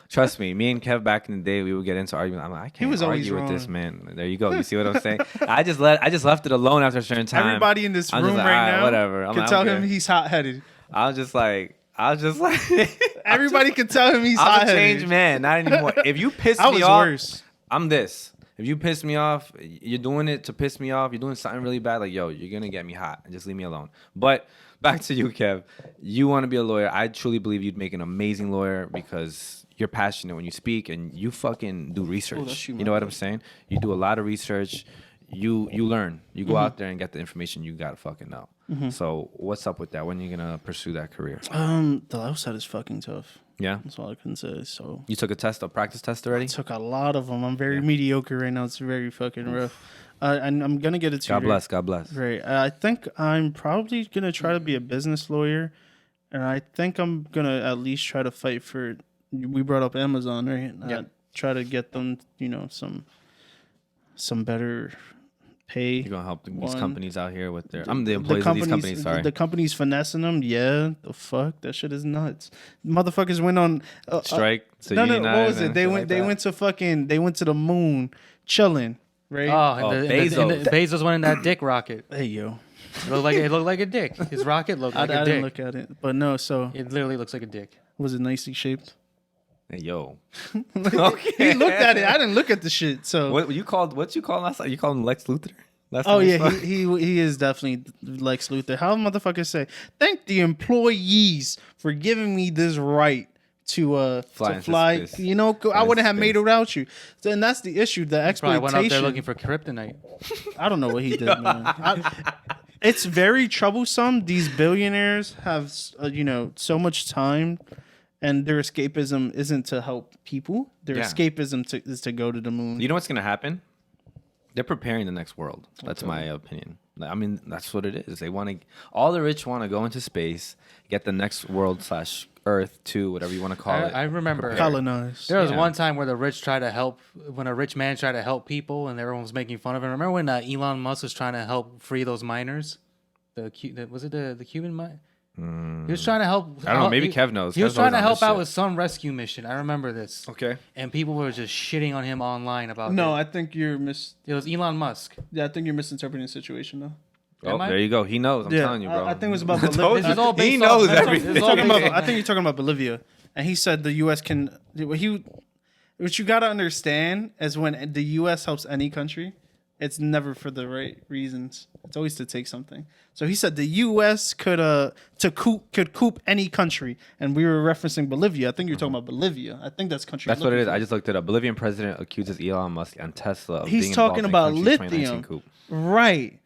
Trust me, me and Kev back in the day, we would get into arguments. I'm like, I can't was always argue with this wrong. man. There you go. You see what I'm saying? I just left it alone after a certain time. Everybody in this I'm room just like, right "All right, now whatever. I'm can like, tell I'm him good." he's hot-headed. I was just like, Everybody can tell him he's I'm a hot-headed. changed man, not anymore. If you piss I me was off, worse. I'm this. If you piss me off, you're doing it to piss me off. You're doing something really bad. Like, yo, you're gonna get me hot. Just leave me alone. But back to you, Kev. You want to be a lawyer. I truly believe you'd make an amazing lawyer because you're passionate when you speak and you fucking do research. You know what I'm saying? You do a lot of research. You learn. You go out there and get the information you gotta fucking know. So what's up with that? When are you gonna pursue that career? The outside is fucking tough. Yeah. That's all I can say. So You took a practice test already? took a lot of them. I'm very mediocre right now. It's very fucking rough. And I'm gonna get it to God bless. God bless. Right. I think I'm probably gonna try to be a business lawyer, and I think I'm gonna at least try to fight for. We brought up Amazon, right? Yeah. Try to get them, some better pay. You're gonna help these One. companies out here with their. I'm the employees of these companies. Sorry. The company's finessing them. Yeah, the fuck, that shit is nuts. Motherfuckers went on Strike. So no, unionize what was it? and They shit went. like They that. went to they went to the moon, chilling. Right. Bezos. Bezos went in that dick rocket. Hey yo, It looked like a dick. His rocket looked like I a didn't dick. look at it, but no. So It literally looks like a dick. was it nicely shaped? Hey, yo. He looked at it. I didn't look at the shit. So What you called last time? You called him Lex Luthor? Last oh time we yeah, spoke? he is definitely Lex Luthor. How motherfuckers say? Thank the employees for giving me this right to Fly fly. into space. I wouldn't have into made it space. without you. And that's the issue. The Probably exploitation. went up there looking for kryptonite. I don't know what he did, man. It's very troublesome. These billionaires have, so much time, and their escapism isn't to help people. Their Yeah. escapism is to go to the moon. You know what's gonna happen? They're preparing the next world. That's my opinion. I mean, that's what it is. They want to. All the rich want to go into space, get the next world / Earth 2, whatever you want to call it. I remember Colonized. there was Yeah. one time where the rich tried to help, when a rich man tried to help people, and everyone was making fun of him. Remember when Elon Musk was trying to help free those miners? Was it the Cuban mine? He was trying to help. I don't know. Maybe Kev knows. He was Kev's trying to always on help this out shit. with some rescue mission. I remember this. Okay. And people were just shitting on him online about No, it. I think you're It was Elon Musk. I think you're misinterpreting the situation though. Oh, Am I? there you go. He knows. I'm telling you, bro. I think it was about Told Bolivia. you. This is all He based knows off- everything. this is all based off- I think you're talking about Bolivia, and he said the U.S. can. What you gotta understand is when the U.S. helps any country, it's never for the right reasons. It's always to take something. So he said the U.S. could coup any country, and we were referencing Bolivia. I think you're talking about Bolivia. I think that's country. That's what it is. looking I for. just looked it up. Bolivian president accuses Elon Musk and Tesla of He's being talking involved in about country's 2019 lithium, coup. right?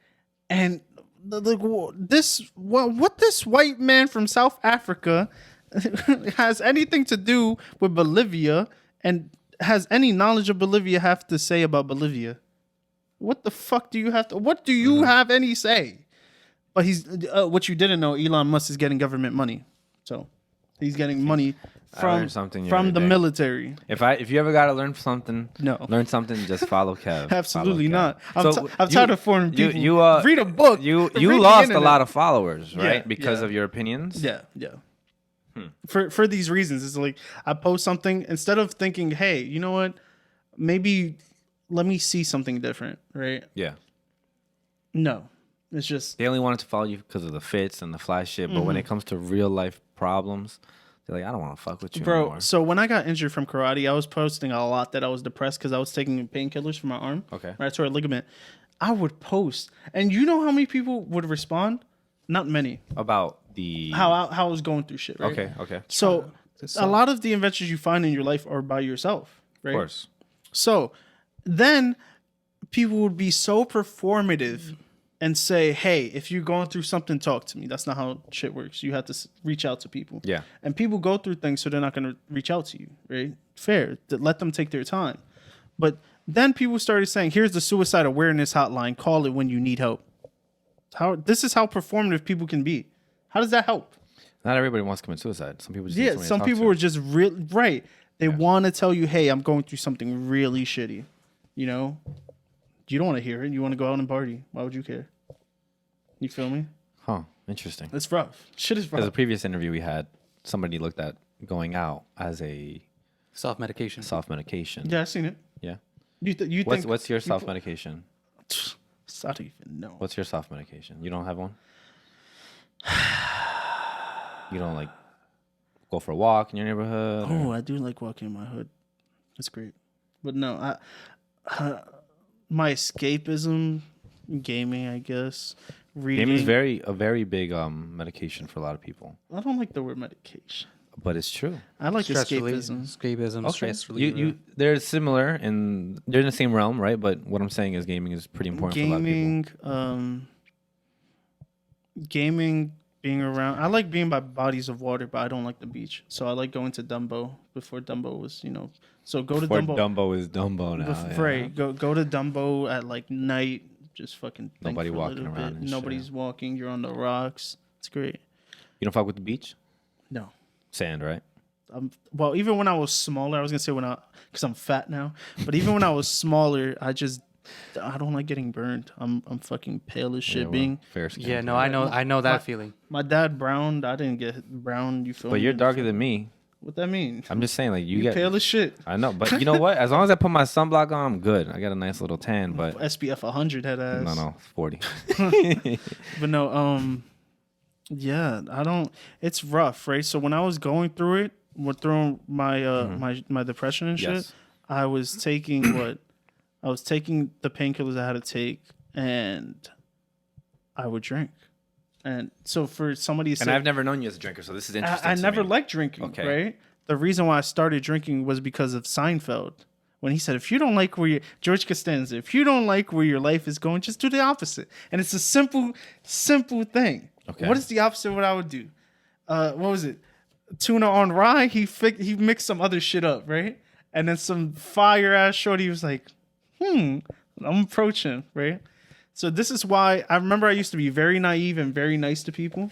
And what this white man from South Africa has anything to do with Bolivia, and has any knowledge of Bolivia have to say about Bolivia? What the fuck do you have to? What do you have any say? But he's what you didn't know. Elon Musk is getting government money, so he's getting money from learned something the from other the day. military. If you ever gotta learn something, No. learn something. Just follow Kev. Absolutely Follow not. Kev. I'm tired of foreign you- people. You read a book. You Read the lost a internet. lot of followers, right? Yeah, Because yeah. of your opinions. Yeah. For these reasons, it's like I post something instead of thinking, hey, you know what? Maybe let me see something different, right? Yeah. No, it's just They only wanted to follow you because of the fits and the fly shit, but when it comes to real life problems, They're like, I don't want to fuck with you Bro, anymore. so when I got injured from karate, I was posting a lot that I was depressed because I was taking painkillers for my arm. Okay. Right, I tore a ligament. I would post, and you know how many people would respond? Not many. About the How I was going through shit, right? Okay. So a lot of the adventures you find in your life are by yourself, right? Of course. So then people would be so performative and say, hey, if you're going through something, talk to me. That's not how shit works. You have to reach out to people. Yeah. And people go through things, so they're not going to reach out to you, right? Fair. Let them take their time. But then people started saying, here's the suicide awareness hotline. Call it when you need help. This is how performative people can be. How does that help? Not everybody wants to commit suicide. Some people just need somebody to Some talk people to. are just right. They want to tell you, hey, I'm going through something really shitty. You know? You don't want to hear it. You want to go out and party. Why would you care? You feel me? Huh. Interesting. It's rough. Shit is rough. As a previous interview we had, somebody looked at going out as a Self-medication. self-medication. Yeah, I seen it. Yeah. You think What's your self-medication? I don't even know. What's your self-medication? You don't have one? You don't like go for a walk in your neighborhood? Oh, I do like walking in my hood. That's great. But no, my escapism, gaming, I guess. Reading. Gaming is a very big medication for a lot of people. I don't like the word medication. But it's true. I like Stress escapism. Escapism, stress reliever. You they're similar and they're in the same realm, right? But what I'm saying is gaming is pretty important for a lot of people. Gaming, being around. I like being by bodies of water, but I don't like the beach. So I like going to Dumbo before Dumbo was, So go to Dumbo. Dumbo is Dumbo now. Right. Go to Dumbo at like night. Just fucking think Nobody for a walking little around bit. and Nobody's shit. walking. You're on the rocks. It's great. You don't fuck with the beach? No. Sand, right? Well, even when I was smaller, I was gonna say because I'm fat now. But even when I was smaller, I don't like getting burned. I'm fucking pale as shit. Fair skin. Yeah, no, I know that feeling. My dad browned. I didn't get brown. You feel me? But you're darker than me. What that mean? I'm just saying, like you get pale as shit. I know, but you know what? As long as I put my sunblock on, I'm good. I got a nice little tan, but SPF 100 head ass. no, 40. But no, yeah, I don't. It's rough, right? So when I was going through it, through my my depression and shit, Yes. I was taking I was taking the painkillers I had to take, and I would drink. And so for somebody to say, And I've never known you as a drinker, so this is interesting. I to never me. liked drinking, Okay. right? The reason why I started drinking was because of Seinfeld. When he said, if you don't like George Costanza, if you don't like where your life is going, just do the opposite. And it's a simple thing. Okay. What is the opposite of what I would do? What was it? Tuna on rye. He mixed some other shit up, right? And then some fire ass shorty was like, I'm approaching, right? So this is why I remember I used to be very naive and very nice to people.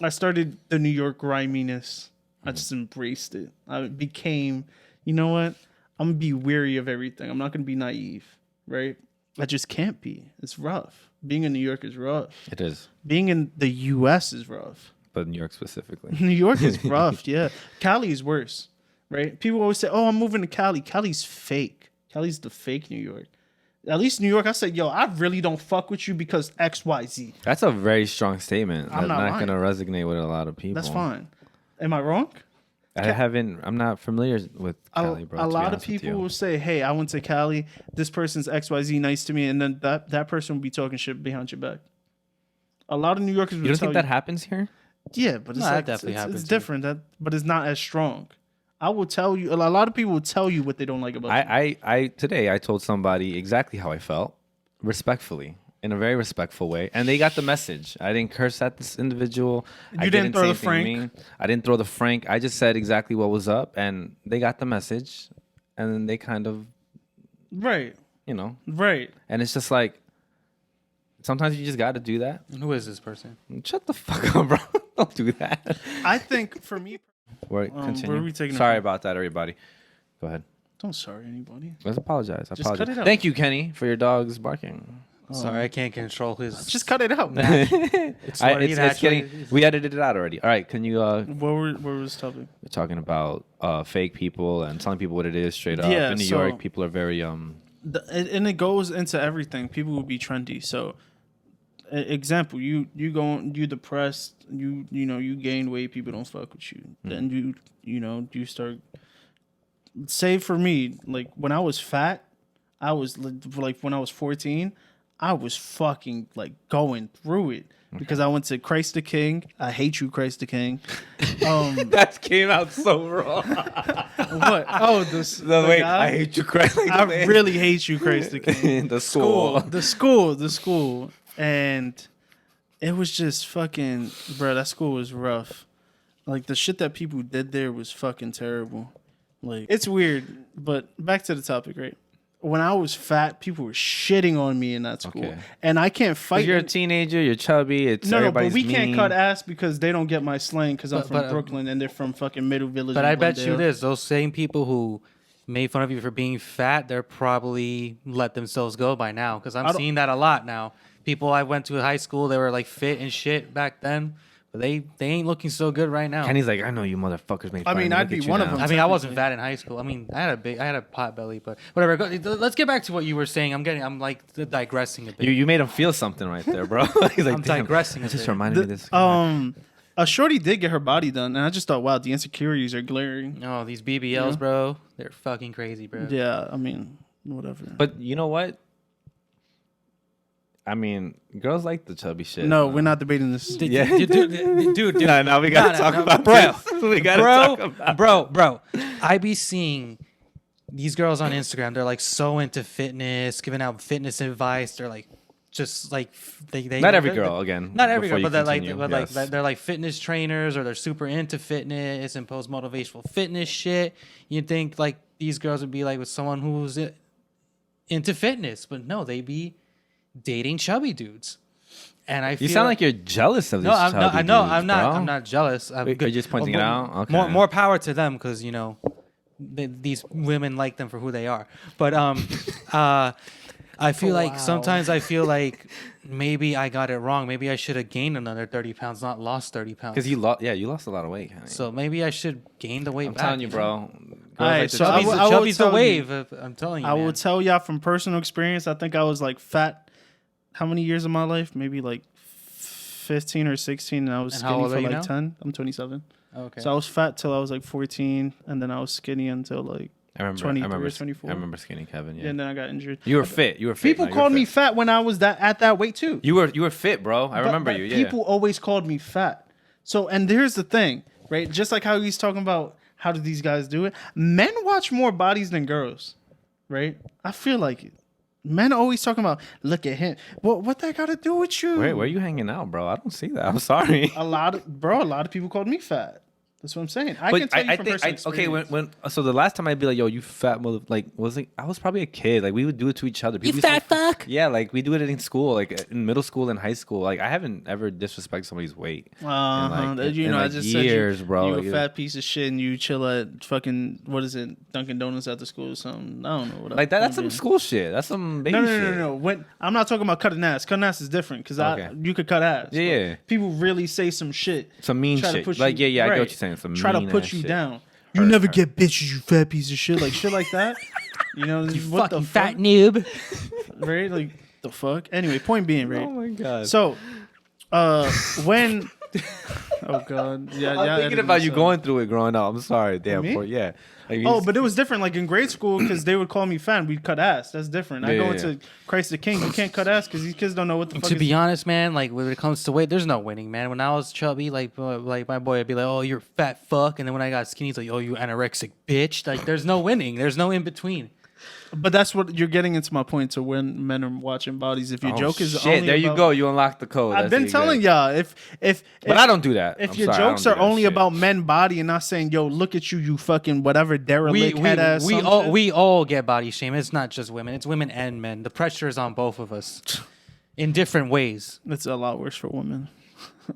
I started the New York griminess. I just embraced it. I became, you know what? I'm going to be weary of everything. I'm not going to be naive, right? I just can't be. It's rough. Being in New York is rough. It is, Being in the U.S. is rough. but New York specifically. New York is rough, yeah. Cali is worse, right? People always say, oh, I'm moving to Cali. Cali's fake. Cali's the fake New York. At least New York, I said, yo, I really don't fuck with you because X, Y, Z. That's a very strong statement. I'm That's not not lying. going to resonate with a lot of people. That's fine. Am I wrong? I'm not familiar with Cali, bro. A to be lot of honest with people you. will say, hey, I went to Cali. This person's XYZ nice to me. And then that person will be talking shit behind your back. A lot of New Yorkers will You don't tell think that happens here? Yeah, but it's No, that like, definitely it's happens different. But it's not as strong. I will tell you, a lot of people will tell you what they don't like about you. Today I told somebody exactly how I felt, respectfully, in a very respectful way, and they got the message. I didn't curse at this individual. I didn't throw say the anything frank? mean. I didn't throw the frank. I just said exactly what was up, and they got the message, and then they kind of, Right. Right. and it's just like, sometimes you just got to do that. And who is this person? Shut the fuck up, bro. Don't do that. I think for me, Continue. where are we taking it Sorry from? about that, everybody. Go ahead. don't sorry anybody. Let's apologize. I Just cut apologize. it out. Thank you, Kenny, for your dog's barking. Sorry, I can't control his. Just cut it out. It's what he It's naturally getting. is. We edited it out already. All right. Can you? What was the topic? We're talking about fake people and telling people what it is straight up. Yeah, In New so- York, people are very And it goes into everything. People will be trendy. So example, you depressed, you gain weight, people don't fuck with you. Then you start. Say for me, like when I was fat, I was like when I was 14, I was fucking like going through it because I went to Christ the King. I hate you, Christ the King. That came out so wrong. What? Oh, the wait, guy? I hate you, Christ. I really hate you, Christ the King. The school. The school. And it was just fucking, bro, that school was rough. Like, the shit that people did there was fucking terrible. Like, it's weird, but back to the topic, right? When I was fat, people were shitting on me in that school. Okay. And I can't fight. You're a teenager, you're chubby, it's no, but we can't cut ass because they don't get my slang because I'm from Brooklyn and they're from fucking Middle Village. But I bet you this, those same people who made fun of you for being fat, they're probably let themselves go by now because I'm seeing that a lot now. People I went to high school, they were like fit and shit back then. But they ain't looking so good right now. Kenny's like, I know you motherfuckers made fun of me. I'd be one of them. I mean, I wasn't fat in high school. I mean, I had a pot belly, but whatever. Let's get back to what you were saying. I'm like digressing a bit. You made him feel something right there, bro. He's like, I'm digressing. It just reminded me of this. A shorty did get her body done, and I just thought, wow, the insecurities are glaring. Oh, these BBLs, bro, they're fucking crazy, bro. Yeah, I mean, whatever. But you know what? I mean, girls like the chubby shit. No, we're not debating this. Yeah, dude. Now we gotta talk about this. We gotta talk about bro. I be seeing these girls on Instagram. They're like so into fitness, giving out fitness advice. They're like, just like they. Not every girl, again. Not every girl, but they're like, they're like fitness trainers, or they're super into fitness and post motivational fitness shit. You'd think like these girls would be like with someone who's into fitness, but no, they be dating chubby dudes, and I feel you sound like you're jealous of these. I'm not jealous. You're just pointing it out. Okay. More power to them because these women like them for who they are. But I feel like sometimes I feel like maybe I got it wrong. Maybe I should have gained another 30 pounds, not lost 30 pounds. Because you lost a lot of weight. Honey. So maybe I should gain the weight back. I'm telling you, bro. All right, so chubby's the wave. I'm telling you, I will tell y'all from personal experience. I think I was like fat. How many years of my life? Maybe like 15 or 16, and I was skinny for like 10. I'm 27. Okay. So I was fat till I was like 14, and then I was skinny until like 23 or 24. I remember skinny Kevin. Yeah. And then I got injured. You were fit. People called me fat when I was at that weight too. You were fit, bro. I remember you. Yeah. People always called me fat. So, and here's the thing, right? Just like how he's talking about how do these guys do it? Men watch more bodies than girls, right? I feel like it. Men are always talking about, look at him. What that got to do with you? Wait, where are you hanging out, bro? I don't see that. I'm sorry. A lot of people called me fat. That's what I'm saying. I can tell you from personal experience. Okay, so the last time I'd be like, yo, you fat mother, like, I was probably a kid. Like, we would do it to each other. People you fat fuck? Yeah, like, we do it in school, like, in middle school and high school. Like, I haven't ever disrespected somebody's weight. I just years, said bro. You a fat piece of shit and you chill at fucking, what is it, Dunkin' Donuts after school or something. I don't know. What like, that's some school shit. That's some baby shit. No. When, I'm not talking about cutting ass. Cutting ass is different because you could cut ass. Yeah. People really say some shit. Some mean shit. Like, I get what you're saying. Some try to put you down. You never get bitches, you fat piece of shit. Like shit like that. You know, you what fucking fat noob. Right? Like the fuck. Anyway, point being, right? Oh my god. So, when oh god, yeah, I'm thinking about you going through it growing up. I'm sorry, damn. Yeah. Like, but it was different. Like in grade school, because they would call me fat. We'd cut ass. That's different. I go into Christ the King. You can't cut ass because these kids don't know what the fuck. To be honest, man, like when it comes to weight, there's no winning, man. When I was chubby, like my boy would be like, "Oh, you're fat fuck," and then when I got skinny, he's like, "Oh, you anorexic bitch." Like there's no winning. There's no in between. But that's what you're getting into my point. So when men are watching bodies, if your joke is only there you go, you unlock the code. I've been telling y'all but I don't do that. If your jokes are only about men body and not saying, "Yo, look at you, you fucking whatever derelict head ass." We all get body shame. It's not just women. It's women and men. The pressure is on both of us in different ways. It's a lot worse for women.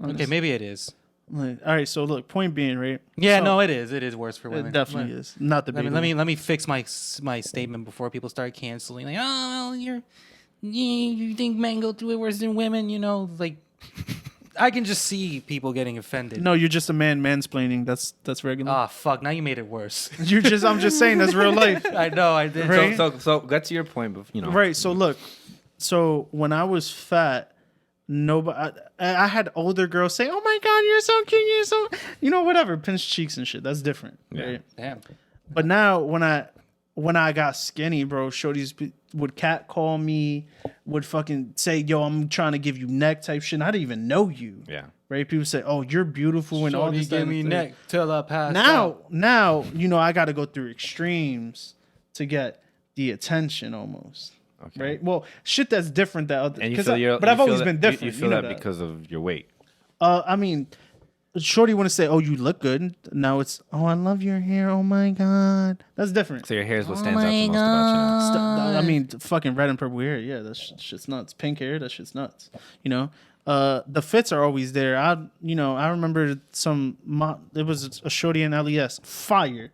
Okay, maybe it is. All right, so look, point being, right? Yeah, no, it is. It is worse for women. It definitely is. Not the big. Let me fix my statement before people start canceling. Like, oh, well, you think men go through it worse than women? You know, like I can just see people getting offended. No, you're just a man mansplaining. That's regular. Ah, fuck. Now you made it worse. I'm just saying that's real life. I know. I did. Right? So get to your point, but Right. So look. So when I was fat. nobody. I had older girls say, "Oh my god, you're so cute, you're so," whatever, pinch cheeks and shit. That's different, right? Damn. But now when I got skinny, bro, shorties would catcall me, would fucking say, "Yo, I'm trying to give you neck" type shit. And I didn't even know you. Yeah. Right? People say, "Oh, you're beautiful," and all Shorty this. give me neck till I pass Now, out. I got to go through extremes to get the attention, almost. Okay. Right? Well, shit that's different than other. And you feel but I've always been different. You feel know that because of your weight. I mean, shorty want to say, "Oh, you look good." Now it's, "Oh, I love your hair. Oh my god," that's different. So your hair is what stands out the most about you. I mean, fucking red and purple hair. Yeah, that shit's nuts. Pink hair. That shit's nuts. The fits are always there. I remember it was a shorty in LES. Fire,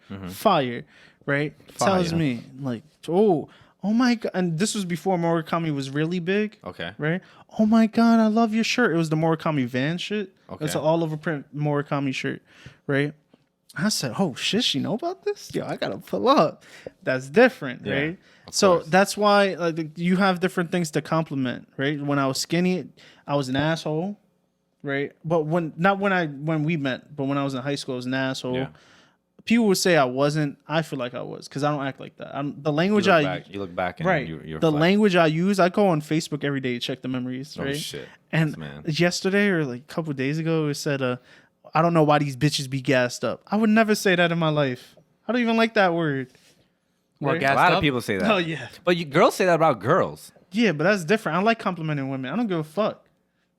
right? Tells me like, oh my god, and this was before Murakami was really big. Okay. Right? "Oh my god, I love your shirt." It was the Murakami van shit. Okay. It's an all over print Murakami shirt, right? I said, "Oh shit, she know about this? Yo, I gotta pull up." That's different, Yeah, right? of So course. that's why you have different things to compliment, right? When I was skinny, I was an asshole, right? But when we met, but when I was in high school, I was an asshole. Yeah. People would say I wasn't. I feel like I was because I don't act like that. The language You look back and right. you're The flat. language I use, I go on Facebook every day to check the memories, Oh, right? shit. And Man. yesterday or like a couple of days ago, it said, "I don't know why these bitches be gassed up." I would never say that in my life. I don't even like that word. What, Right? A gassed lot up? of people say that. Oh yeah, But girls say that about girls. yeah, but that's different. I like complimenting women. I don't give a fuck.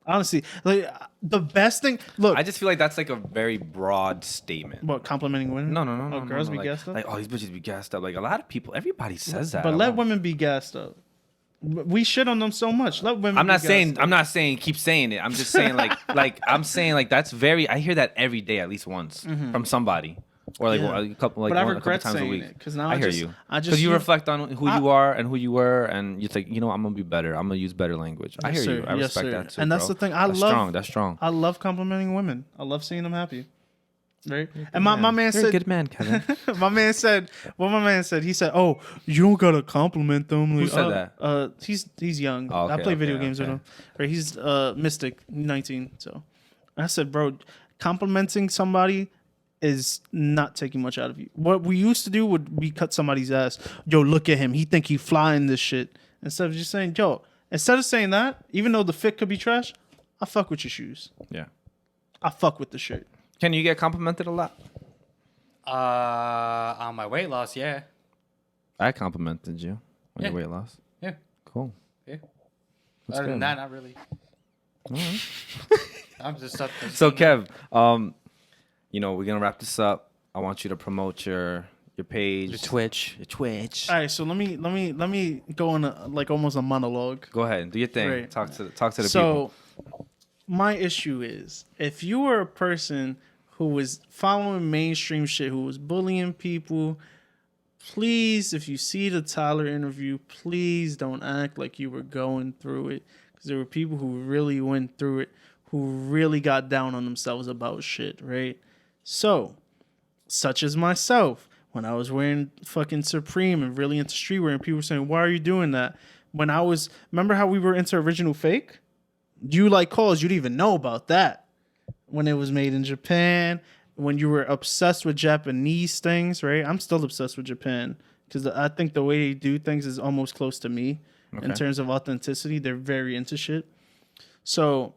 Honestly, like the best thing. Look, I just feel like that's like a very broad statement. what, complimenting women? No. Oh, girls no, be like, gassed up. Like, oh, these bitches be gassed up. Like a lot of people, everybody says that. But let women be gassed up. We shit on them so much. Let women. I'm not be saying. gassed up. I'm not saying. Keep saying it. I'm just saying I'm saying like that's very. I hear that every day at least once from somebody, or like Yeah. a couple But I a couple regret times a saying week. it, 'cause now I I hear just- you. I just Because you use- reflect on who you are and who you were, and it's like I'm gonna be better. I'm gonna use better language. I Yes, hear you. sir. I Yes, respect sir. that too. And that's bro. the thing. That's strong. That's strong. I love complimenting women. I love seeing them happy. Right? And my man You're said, a good man, Kevin. my man said, he said, "Oh, you don't gotta compliment them." Who Like, said that? He's young. Oh, I okay, play video okay, games with okay. him. Right? He's Mystic, 19. So I said, "Bro, complimenting somebody is not taking much out of you. What we used to do would be cut somebody's ass. Yo, look at him. He think he flying this shit." Instead of just saying, "Yo," instead of saying that, even though the fit could be trash, I fuck with your shoes. Yeah. I fuck with the shirt. Can you get complimented a lot? On my weight loss, yeah. I complimented you on your Yeah. weight loss. Yeah. Cool. Yeah. That's Other than good. that, not really. I'm just up there. So Kev, we're gonna wrap this up. I want you to promote your page, Your Twitch. your Twitch. All right, so let me go on almost a monologue. Go ahead, do your thing. Right. Talk to the people. So my issue is, if you were a person who was following mainstream shit, who was bullying people, please, if you see the Tyler interview, please don't act like you were going through it, because there were people who really went through it, who really got down on themselves about shit, right? So, such as myself, when I was wearing fucking Supreme and really into streetwear, and people were saying, "Why are you doing that?" Remember how we were into original fake? You like calls, you didn't even know about that. When it was made in Japan, when you were obsessed with Japanese things, right? I'm still obsessed with Japan because I think the way they do things is almost close to me in terms of authenticity. They're very into shit. So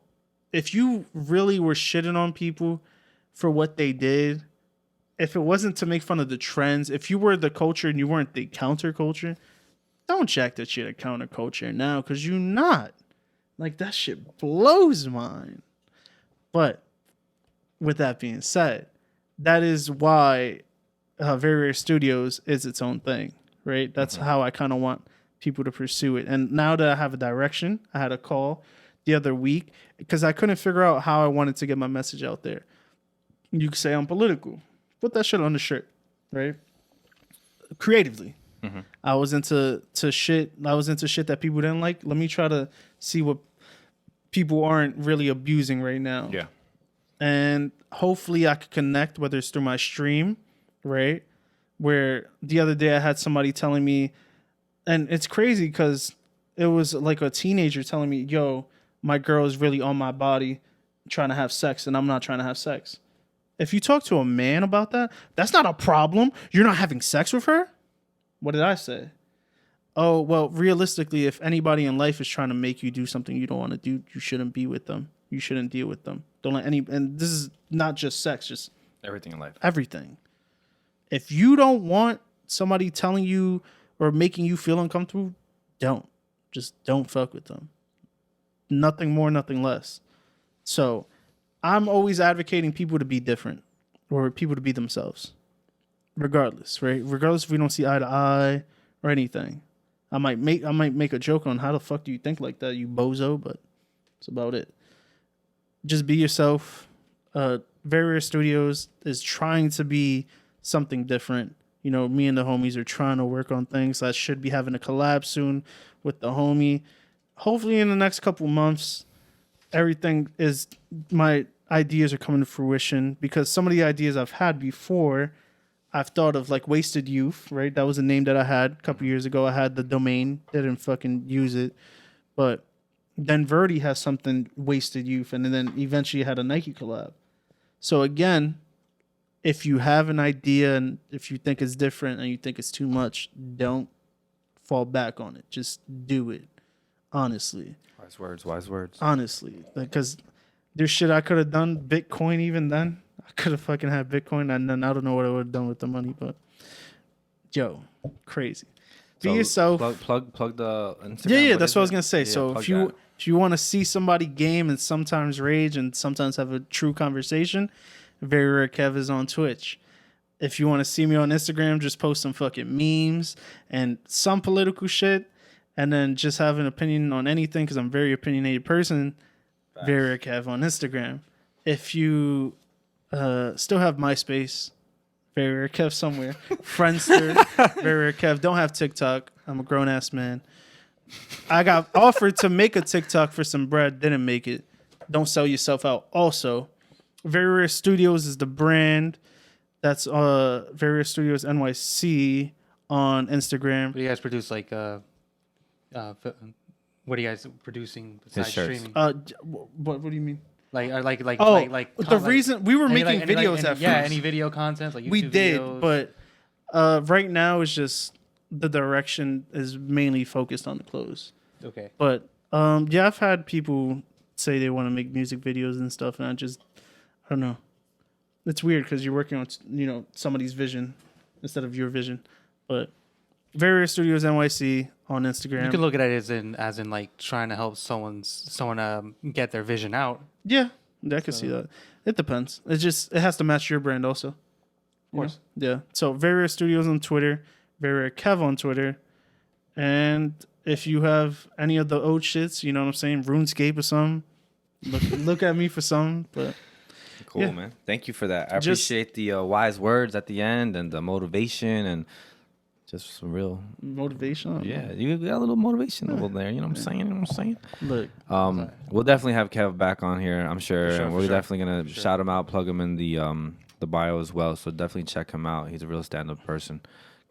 if you really were shitting on people for what they did, if it wasn't to make fun of the trends, if you were the culture and you weren't the counterculture, don't jack that shit a counterculture now, because you're not. Like, that shit blows mine. But with that being said, that is why Very Rare Studios is its own thing, right? That's how I kind of want people to pursue it. And now that I have a direction, I had a call the other week because I couldn't figure out how I wanted to get my message out there. You could say I'm political. Put that shit on the shirt, right? Creatively. I was into shit. I was into shit that people didn't like. Let me try to see what people aren't really abusing right now. Yeah. And hopefully I could connect, whether it's through my stream, right? Where the other day I had somebody telling me, and it's crazy because it was like a teenager telling me, "Yo, my girl is really on my body trying to have sex and I'm not trying to have sex. If you talk to a man about that, that's not a problem. You're not having sex with her? What did I say? Oh, well, realistically, if anybody in life is trying to make you do something you don't want to do, you shouldn't be with them. You shouldn't deal with them. Don't let any, and this is not just sex, just Everything in life. everything. If you don't want somebody telling you or making you feel uncomfortable, don't. Just don't fuck with them. Nothing more, nothing less. So I'm always advocating people to be different or people to be themselves. Regardless, right? Regardless if we don't see eye to eye or anything. I might make a joke on how the fuck do you think like that, you bozo, but that's about it. Just be yourself. Very Rare Studios is trying to be something different. You know, me and the homies are trying to work on things. I should be having a collab soon with the homie. Hopefully in the next couple months, my ideas are coming to fruition, because some of the ideas I've had before, I've thought of, like Wasted Youth, right? That was a name that I had a couple years ago. I had the domain, didn't fucking use it. But then Verdi has something, Wasted Youth, and then eventually had a Nike collab. So again, if you have an idea and if you think it's different and you think it's too much, don't fall back on it. Just do it. Honestly. Wise words. Honestly. Because there's shit I could have done. Bitcoin even then. I could have fucking had Bitcoin, and then I don't know what I would have done with the money, but yo, crazy. Be yourself. Plug the Instagram. Yeah, that's what I was gonna say. Yeah, so if you want to see somebody game and sometimes rage and sometimes have a true conversation, VeryRareKev is on Twitch. If you want to see me on Instagram, just post some fucking memes and some political shit, and then just have an opinion on anything, because I'm a very opinionated person. VeryRareKev on Instagram. If you still have MySpace, VeryRareKev somewhere. Friendster, VeryRareKev. Don't have TikTok. I'm a grown ass man. I got offered to make a TikTok for some bread. Didn't make it. Don't sell yourself out. Also, Very Rare Studios is the brand. That's Very Rare Studios NYC on Instagram. What do you guys produce? Like, what are you guys producing besides shirts. streaming? What do you mean? The reason we were making videos at first. Yeah, any video content, like YouTube we did, videos. but right now it's just the direction is mainly focused on the clothes. Okay. But yeah, I've had people say they want to make music videos and stuff, and I don't know. It's weird because you're working on somebody's vision instead of your vision. But Very Rare Studios NYC on Instagram. You can look at it as in like trying to help someone get their vision out. Yeah, I can see that. It depends. It has to match your brand also. Of course. Yeah. So Very Rare Studios on Twitter, VeryRareKev on Twitter, and if you have any of the old shits, you know what I'm saying, RuneScape or something, look at me for something. But cool, yeah. man. Thank you for that. I appreciate the wise words at the end and the motivation and just some real motivation. Yeah, you got a little motivation over there. You know what I'm saying? Look, we'll definitely have Kev back on here, I'm sure. For sure, and for we're sure. definitely gonna shout him out, plug him in the bio as well. So definitely check him out. He's a real stand-up person.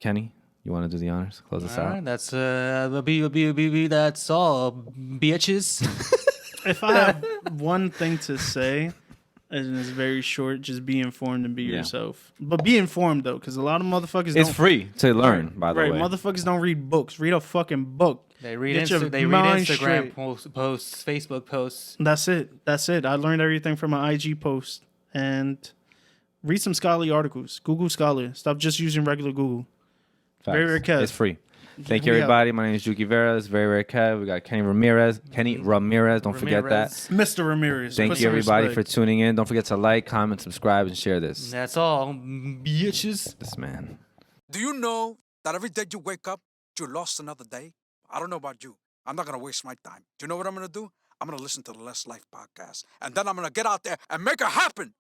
Kenny, you want to do the honors? Close us All out. right, that's that's all, bitches. if I have one thing to say, and it's very short, just be informed and be yourself. But be informed though, because a lot of motherfuckers It's free to learn, by the way. Motherfuckers don't read books. Read a fucking book. They read Get your read mind Instagram straight. posts, Facebook posts. That's it. I learned everything from my IG post. And read some scholarly articles. Google Scholar. Stop just using regular Google. Facts. VeryRareKev. It's free. Thank you, everybody. My name is Juki Vera. It's VeryRareKev. We got Kenny Ramirez. Don't forget that. Mr. Ramirez. Thank you, everybody, for tuning in. Don't forget to like, comment, subscribe, and share this. That's all, bitches. This man. Do you know that every day you wake up, you lost another day? I don't know about you. I'm not going to waste my time. Do you know what I'm going to do? I'm going to listen to the Less Life podcast. And then I'm going to get out there and make it happen.